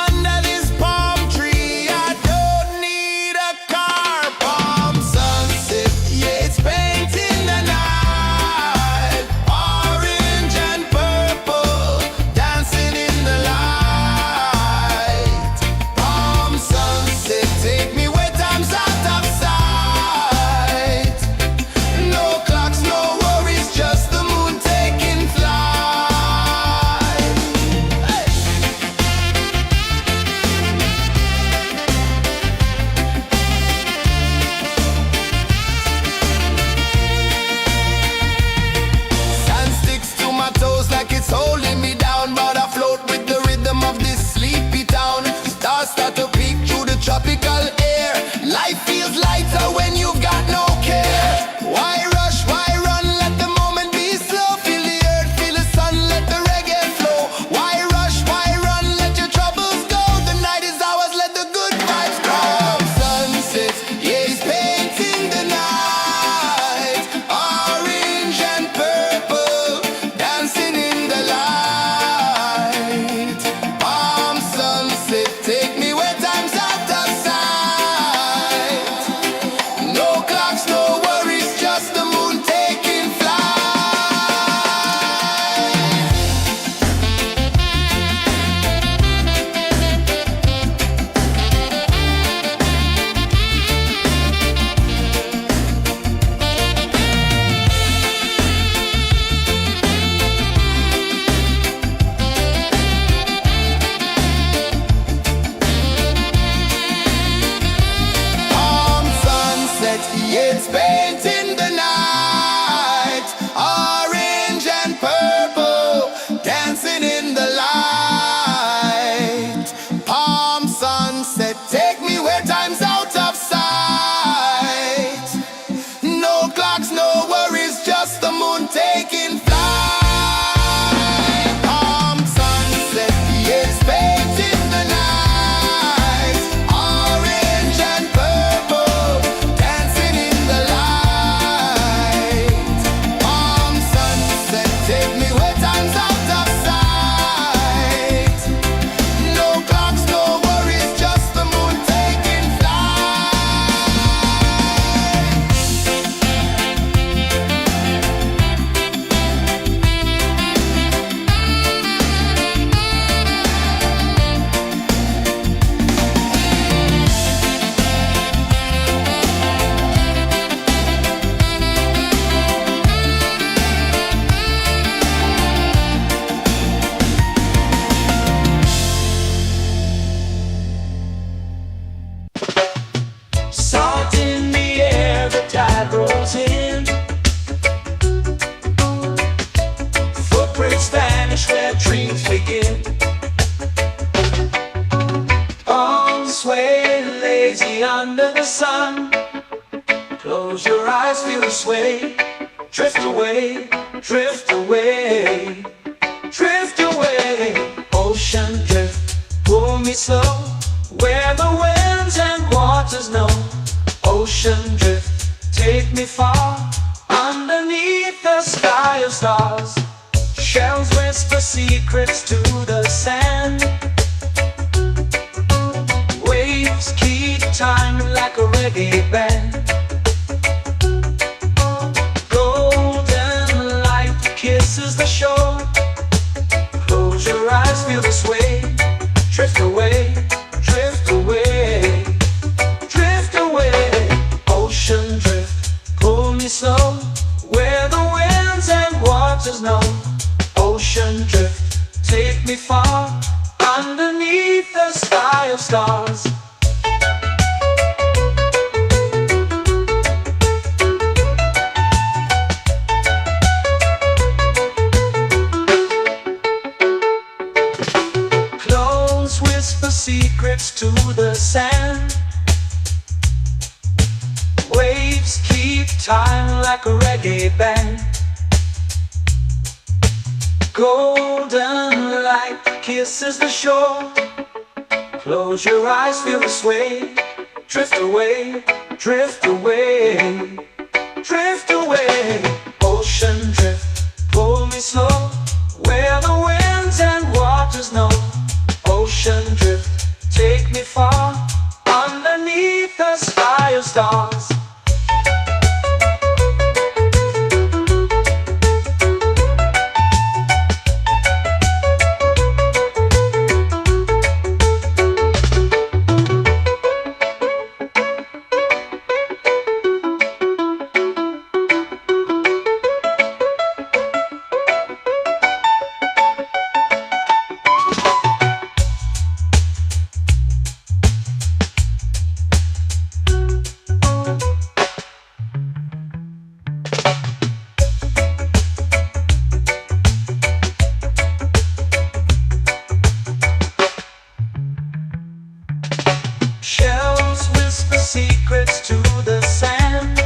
Under this palm tree, I don't need a car. Palm sunset, yeah, it's painting the night. Orange and purple, dancing in the light. Palm sunset, take me where time's out of sight. No clocks, no worries, just the moon taking flight. Hey! Sand sticks to my toes like it's holding me down, but I float with the rhythm of this sleepy town. Stars start to peek through the tropical air. Life feels lighter when you've got no care. Why rush, why run, let the moment be slow. Feel the earth, feel the sun, let the reggae flow. Why rush, why run, let your troubles go. The night is ours, let the good vibes grow. Sunset, yeah, it's painting the night. Orange and purple, dancing in the light. Palm sunset, take me where time's out of sight. No clocks, no worries, just the moon taking flight. Palm sunset, yeah, it's painting the night. Orange and purple, dancing in the light. Palm sunset, take me where time's out of sight. No clocks, no worries, just the moon taking flight. Palm sunset, yeah, it's painting the night. Orange and purple, dancing in the light. Palm sunset, take me where time's out of sight. No clocks, no worries, just the moon taking flight. Salt in the air, the tide rolls in. Footprints vanish where dreams begin. Arms sway lazy under the sun. Close your eyes, feel the sway. Drift away, drift away, drift away. Ocean drift, pull me slow. Where the winds and waters know. Ocean drift, take me far. Underneath the sky of stars. Shells whisper secrets to the sand. Waves keep time like a reggae band. Golden light kisses the shore. Close your eyes, feel the sway. Drift away, drift away, drift away. Ocean drift, pull me slow. Where the winds and waters know. Ocean drift, take me far. Underneath the sky of stars. Close whisper secrets to the sand. Waves keep time like a reggae band. Golden light kisses the shore. Close your eyes, feel the sway. Drift away, drift away, drift away. Ocean drift, pull me slow, where the winds and waters know. Ocean drift, take me far, underneath the sky of stars. Shells whisper secrets to the sand.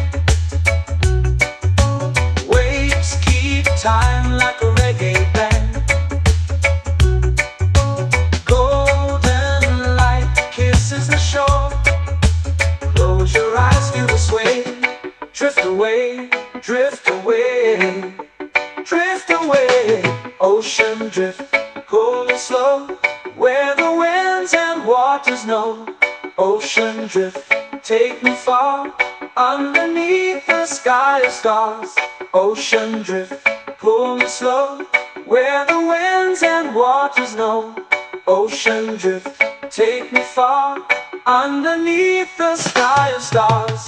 Waves keep time like a reggae band. Golden light kisses the shore. Close your eyes, feel the sway. Drift away, drift away, drift away. Ocean drift, pull me slow, where the winds and waters know. Ocean drift, take me far, underneath the sky of stars. Ocean drift, pull me slow, where the winds and waters know. Ocean drift, take me far, underneath the sky of stars.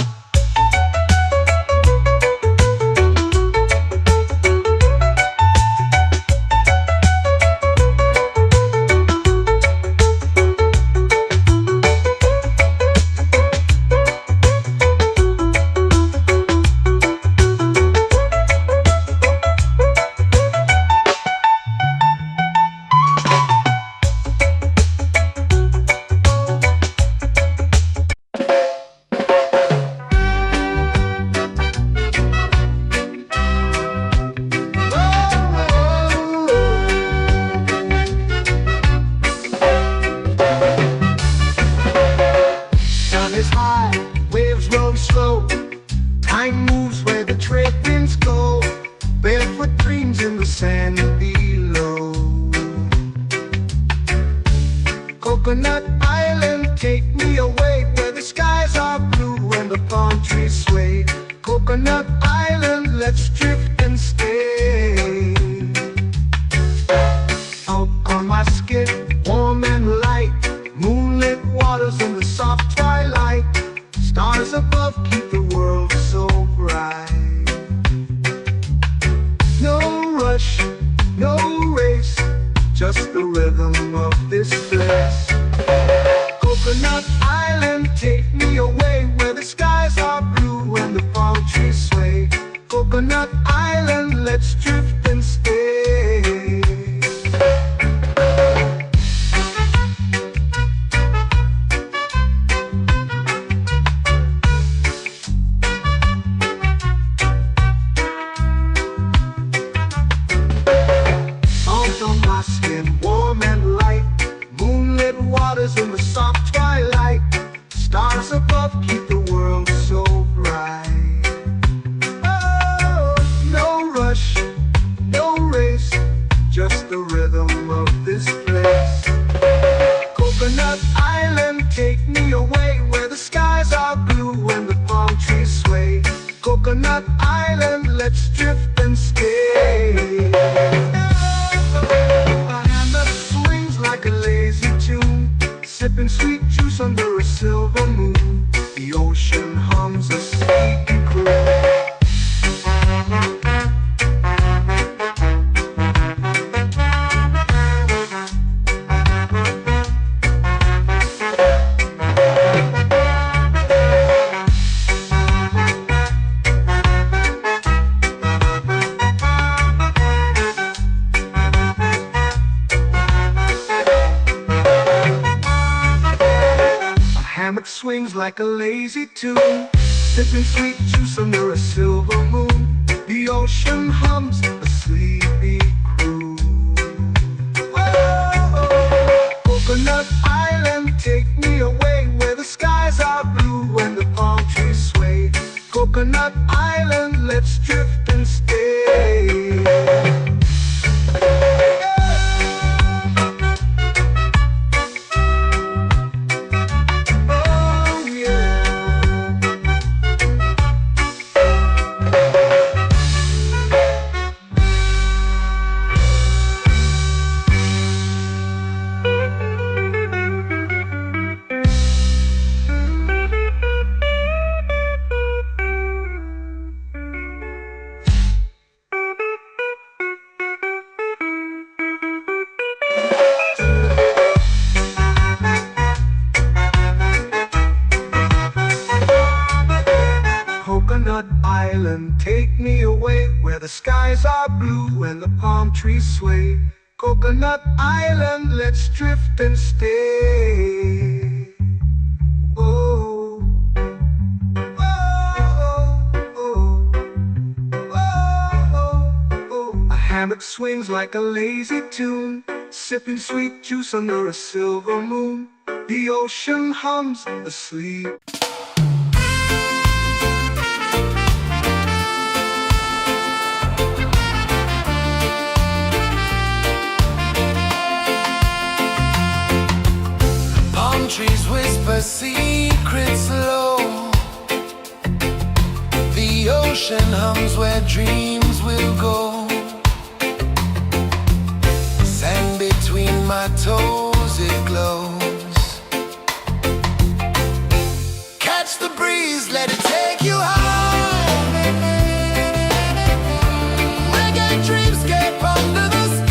Sun is high, waves roll slow. Time moves where the trade winds go. Barefoot dreams in the sand below. Coconut Island, take me away, where the skies are blue and the palm trees sway. Coconut Island, let's drift and stay. Out on my skin, warm and light, moonlit waters in the soft twilight. Stars above keep the world so bright. No rush, no race, just the rhythm of this place. Coconut Island, take me away, where the skies are blue and the palm trees sway. Coconut Island, let's drift and stay. Salt on my skin, warm and light, moonlit waters in the soft twilight. Stars above keep the world so bright. Oh, no rush, no race, just the rhythm of this place. Coconut Island, take me away, where the skies are blue and the palm trees sway. Coconut Island, let's drift and stay. A hand that swings like a lazy tune, sipping sweet juice under a silver moon. The ocean hums a sleepy croon. Hammock swings like a lazy tune, sipping sweet juice under a silver moon. The ocean hums a sleepy croon. Oh, Coconut Island, take me away, where the skies are blue and the palm trees Coconut Island, let's drift and stay. Oh yeah. Coconut Island, take me away where the skies are blue and the palm trees sway. Coconut Island, let's drift and stay. Oh, oh, oh, oh, oh. A hammock swings like a lazy tune, sipping sweet juice under a silver moon. The ocean hums asleep. Trees whisper secrets low. The ocean hums where dreams will go. Sand between my toes, it glows. Catch the breeze, let it take you high. Reggae dreamscape under the sky.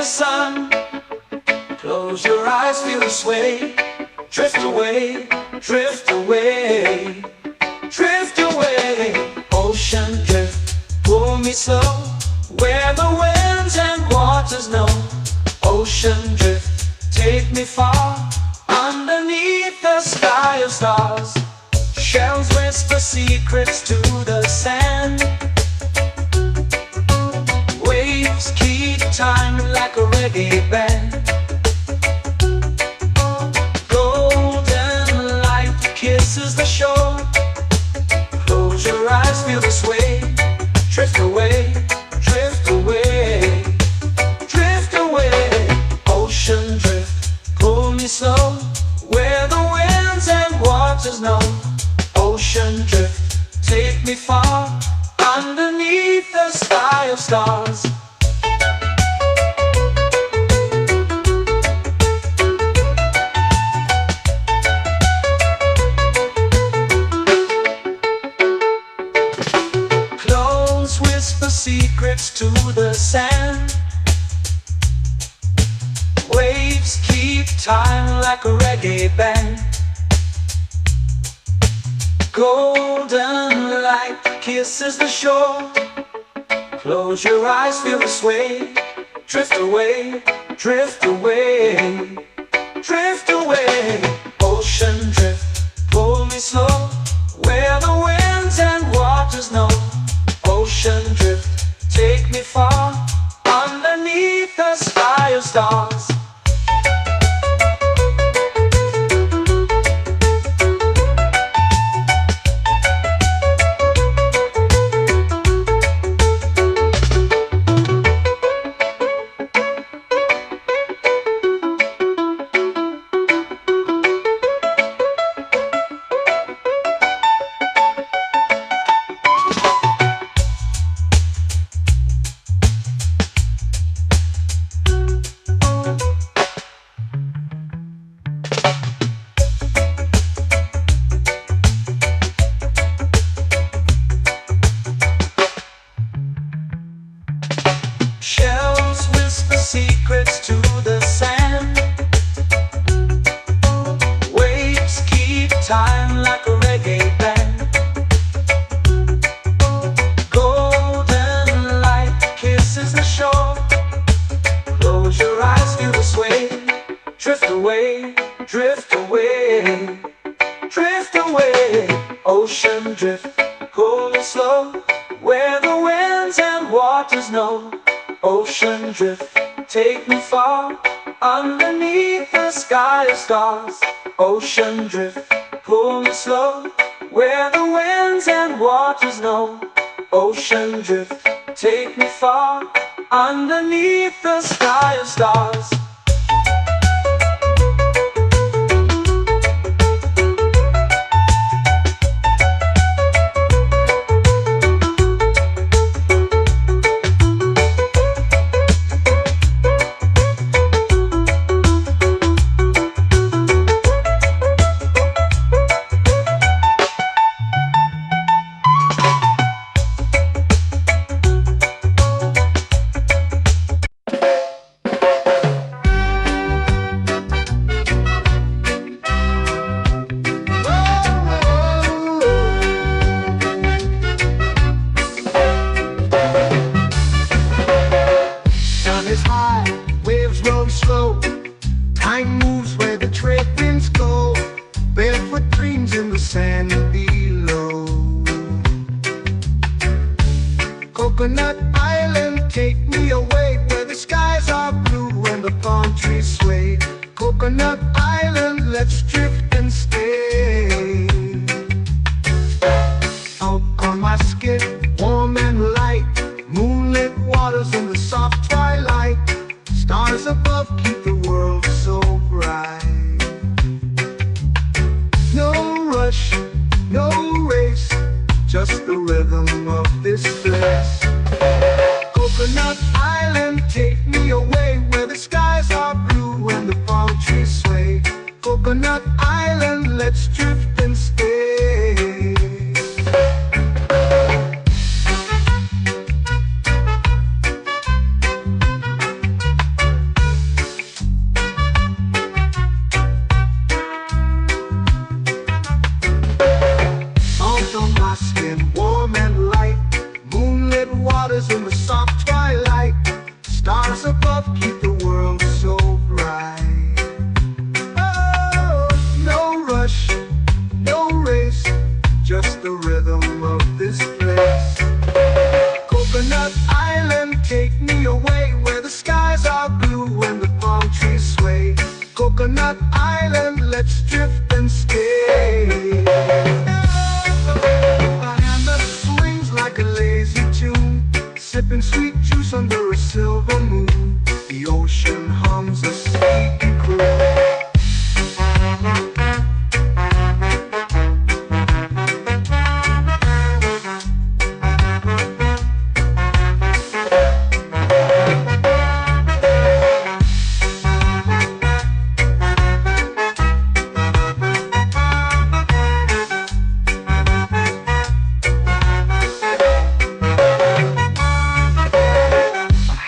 sun. Close your eyes, feel the sway. Drift away, drift away, drift away. Ocean drift, pull me slow, where the winds and waters know. Ocean drift, take me far, underneath the sky of stars. Shells whisper secrets to the sand. Waves keep time like a reggae band. Golden light kisses the shore. Close your eyes, feel the sway. Drift away, drift away, drift away. Ocean drift, pull me slow, where the winds and waters know. Ocean drift, take me far, underneath the sky of stars. Close whisper secrets to the sand. Waves keep time like a reggae band. Golden light kisses the shore. Close your eyes, feel the sway. Drift away, drift away, drift away. Ocean drift, pull me slow, where the winds and waters know. Ocean drift, take me far, underneath the sky of stars. Shells whisper secrets to the sand. Waves keep time like a reggae band. Golden light kisses the shore. Close your eyes, feel the sway. Drift away, drift away, drift away. Ocean drift, pull me slow, where the winds and waters know. Ocean drift, take me far, underneath the sky of stars. Ocean drift, pull me slow, where the winds and waters know. Ocean drift, take me far, underneath the sky of stars. Time moves where the trade winds go. Barefoot dreams in the sand below. Coconut Island, take me away, where the skies are blue and the palm trees sway. Coconut Island, let's drift and stay. Out on my skin, warm and light, moonlit waters in the soft twilight. Stars above keep the world so bright. No rush, no race, just the rhythm of this place. Coconut Island, take me away, where the skies are blue and the palm trees sway. Coconut Island, let's drift and stay. Coconut Island, let's drift and stay. A hand that swings like a lazy tune, sipping sweet juice under a silver moon. The ocean hums a sleepy croon.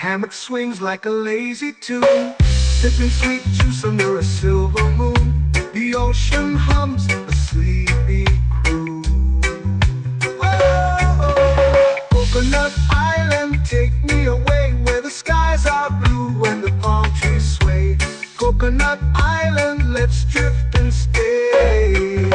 Hammock swings like a lazy tune, sipping sweet juice under a silver moon. The ocean hums a sleepy croon. Whoa, Coconut Island, take me away where the skies are blue and the palm trees sway. Coconut Island, let's drift and stay.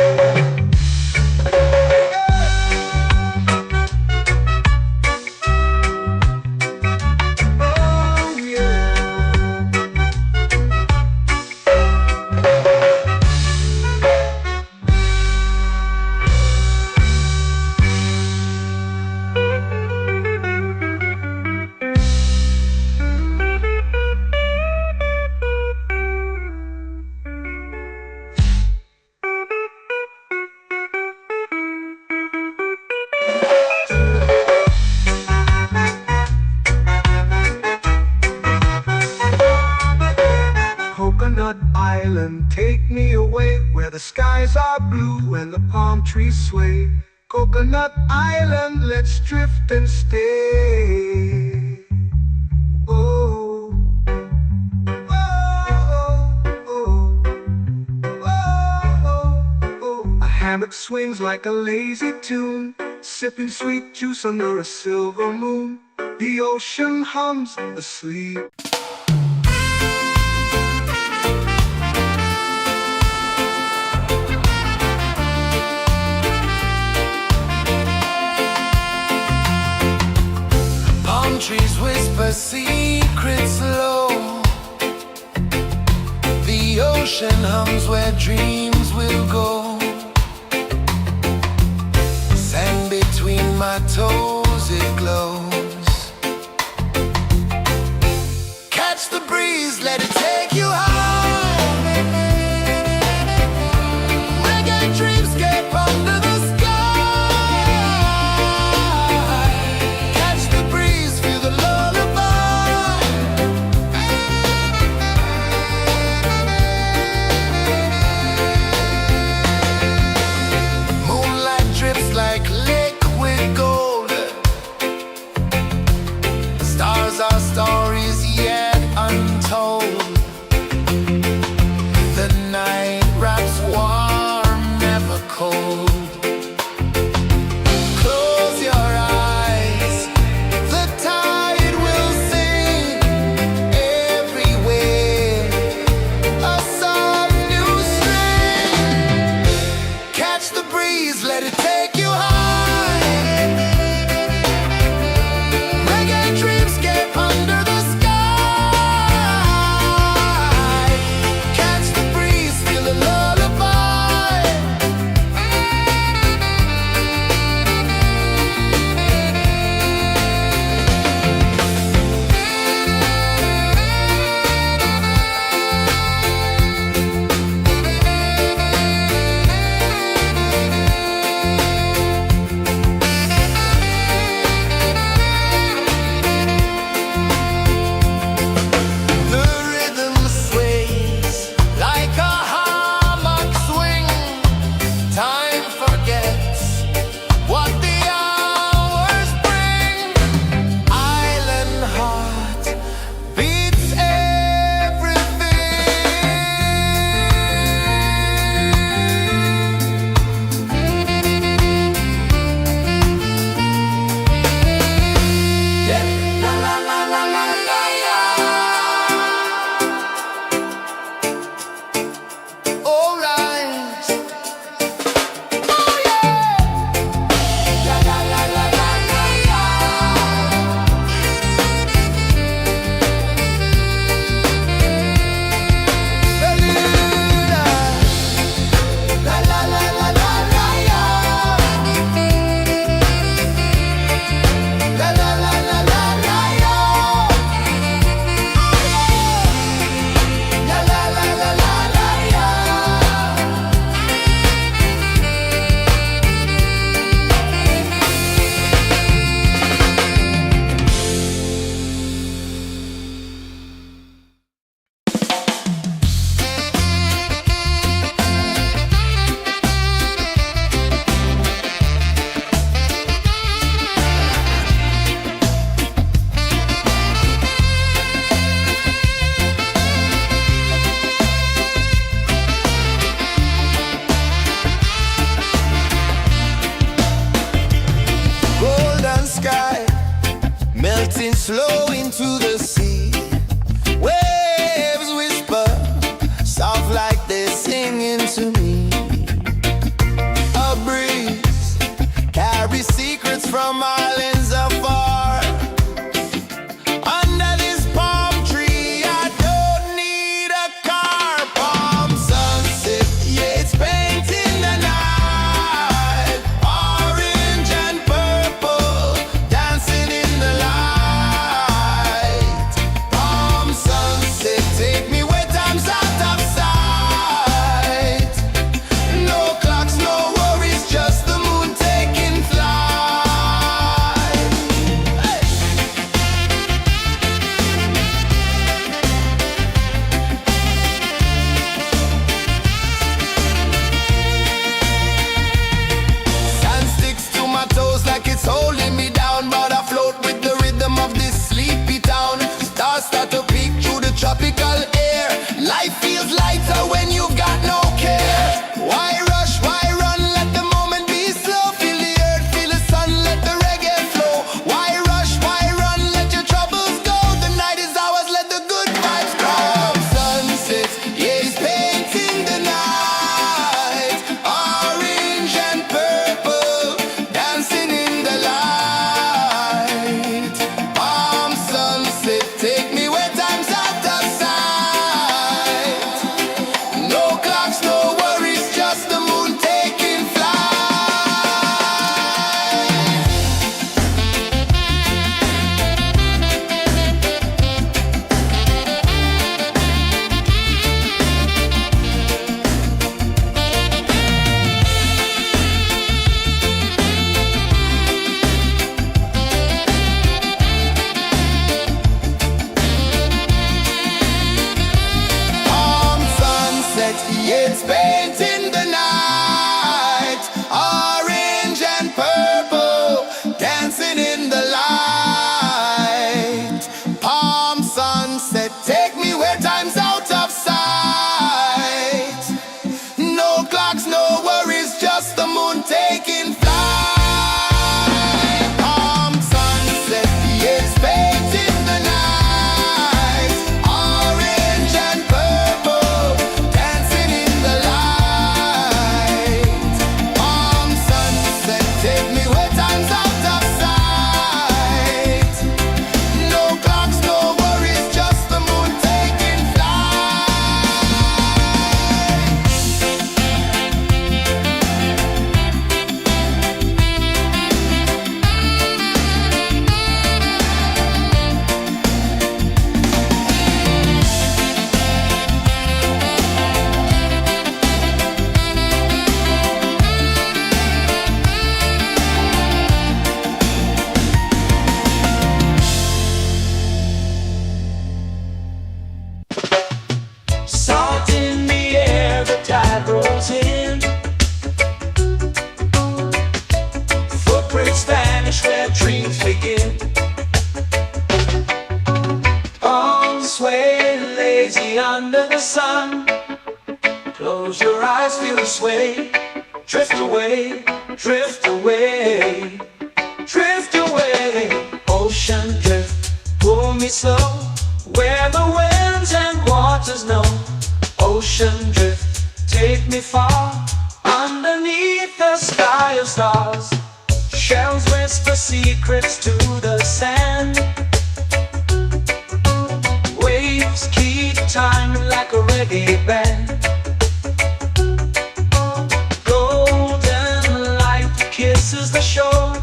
Coconut Island, take me away where the skies are blue and the palm trees sway. Coconut Island, let's drift and stay. Oh, oh, oh, oh, oh. A hammock swings like a lazy tune, sipping sweet juice under a silver moon. The ocean hums asleep. Trees whisper secrets low. The ocean hums where dreams will go. Sand between my toes, it glows. Catch the breeze, let it take you high. Reggae dreamscape under the sky. Our stories yet untold. It's painting the night, orange and purple, dancing in the light. Palm sunset, take me where time's out of sight. No clocks, no worries, just the moon taking flight. Palm sunset, it's painting the night, orange and purple, dancing in the light. Palm sunset, take me where time's out of sight. No clocks, no worries, just the moon taking Salt in the air, the tide rolls in. Footprints vanish where dreams begin. Arms sway lazy under the sun. Close your eyes, feel the sway. Drift away, drift away, drift away. Ocean drift, pull me slow, where the winds and waters know. Ocean drift, take me far, underneath the sky of stars. Shells whisper secrets to the sand. Waves keep time like a reggae band. Golden light kisses the shore.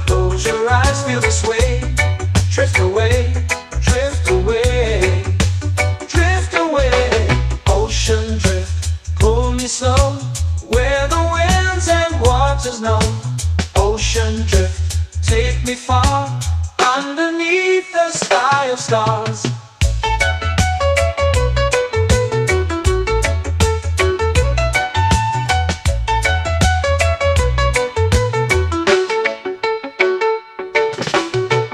Close your eyes, feel the sway. Drift away, drift away, drift away. Ocean drift, pull me slow, where the winds and waters know. Ocean drift, take me far, underneath the sky of stars.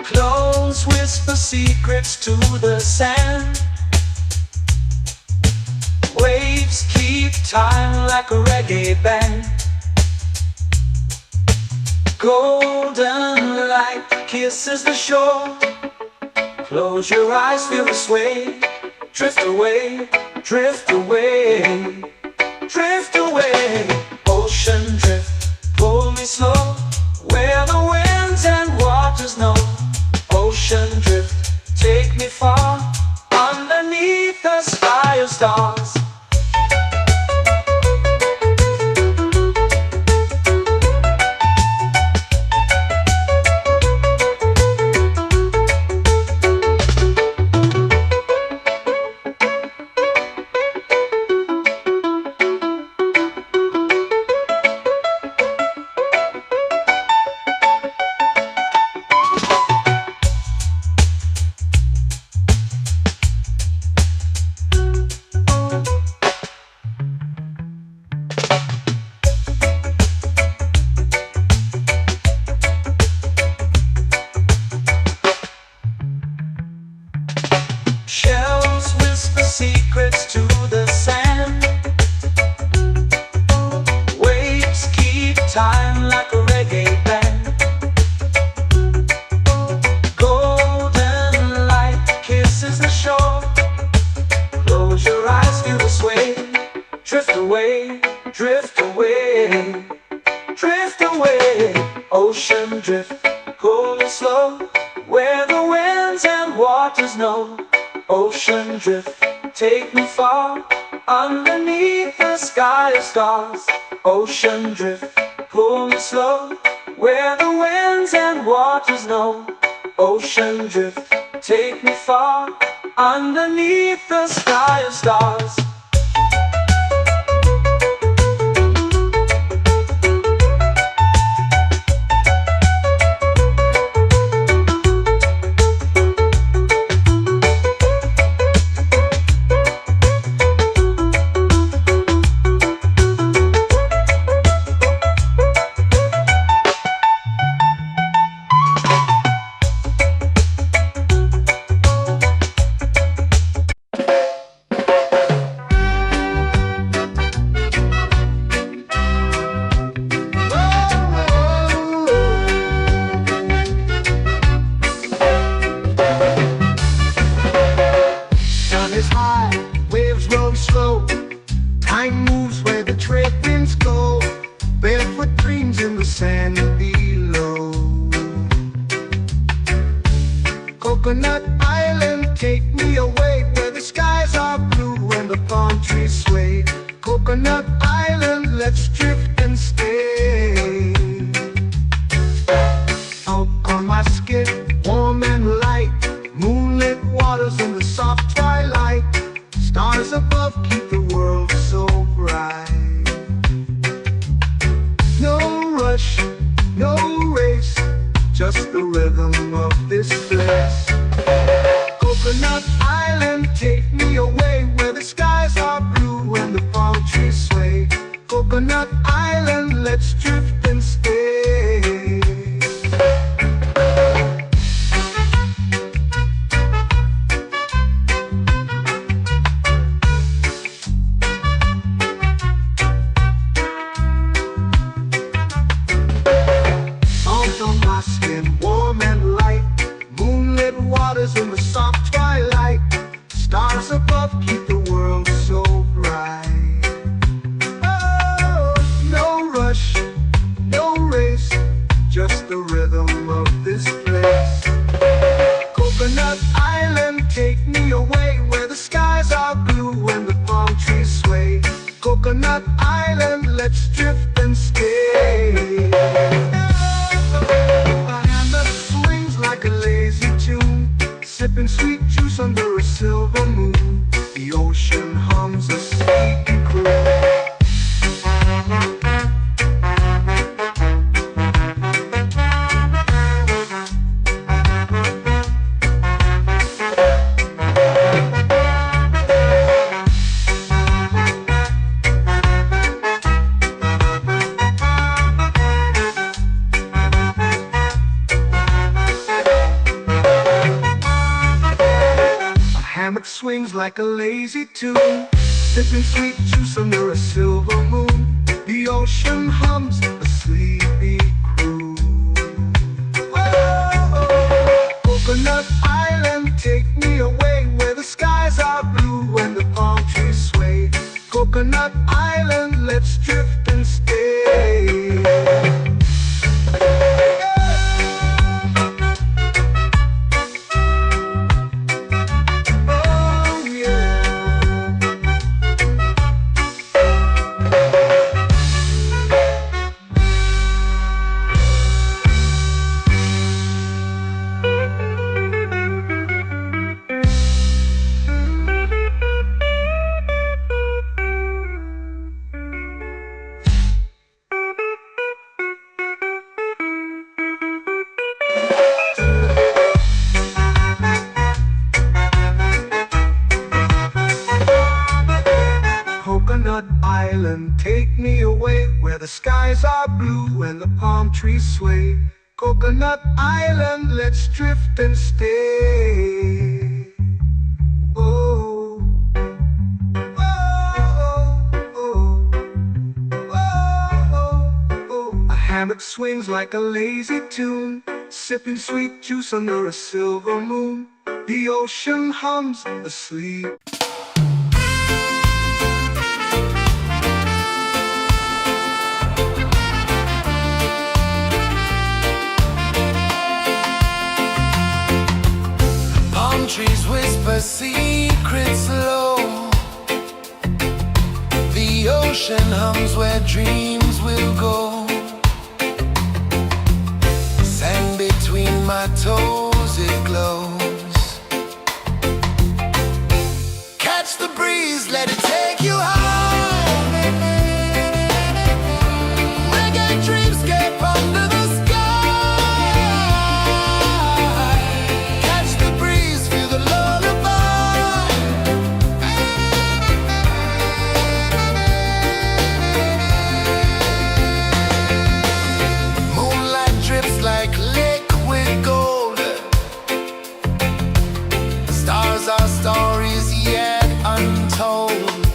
Close whisper secrets to the sand. Waves keep time like a reggae band. Golden light kisses the shore. Close your eyes, feel the sway. Drift away, drift away, drift away. Ocean drift, pull me slow, where the winds and waters know. Ocean drift, take me far, underneath the sky of stars. Shells whisper secrets to the sand. Waves keep time like a reggae band. Golden light kisses the shore. Close your eyes, feel the sway. Drift away, drift away, drift away. Ocean drift, pull me slow, where the winds and waters know. Ocean drift, take me far, underneath the sky of stars. Ocean drift, pull me slow, where the winds and waters know. Ocean drift, take me far, underneath the sky of stars. is high, waves roll slow. Time moves where the trade winds go. Barefoot dreams in the sand below. Coconut Island, take me away where the skies are blue and the palm trees sway. Coconut Island, let's drift and stay. Out on my skin, warm and light, moonlit waters in the soft twilight. Stars above keep the world so bright. No rush, no race, just the rhythm of this place. Coconut Island, take me away where the skies are blue and the palm trees sway. Coconut Island, let's drift and stay. Salt on my skin, warm and light, moonlit waters in the soft twilight. Stars above keep the world so bright. Oh, no rush, no race, just the rhythm of this place. Coconut Island, take me away where the skies are blue and the palm trees sway. Coconut Island, let's drift and stay. A hand that swings like a lazy tune, sipping sweet juice under a silver moon. The ocean hums a sleepy croon. Hammock swings like a lazy tune, sipping sweet juice under a silver moon. The ocean hums a sleepy croon. Whoa, Coconut Island, take me away where the skies are blue and the palm trees sway. Coconut Island, let's drift and stay. Coconut Island, take me away where the skies are blue and the palm trees sway. Coconut Island, let's drift and stay. Oh, oh, oh, oh, oh. A hammock swings like a lazy tune, sipping sweet juice under a silver moon. The ocean hums asleep. Trees whisper secrets low. The ocean hums where dreams will go. Sand between my toes, it glows. Catch the breeze, let it take you high. Reggae dreamscape under the stories yet untold.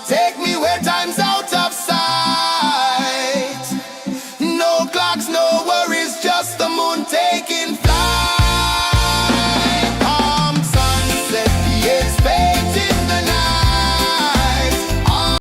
take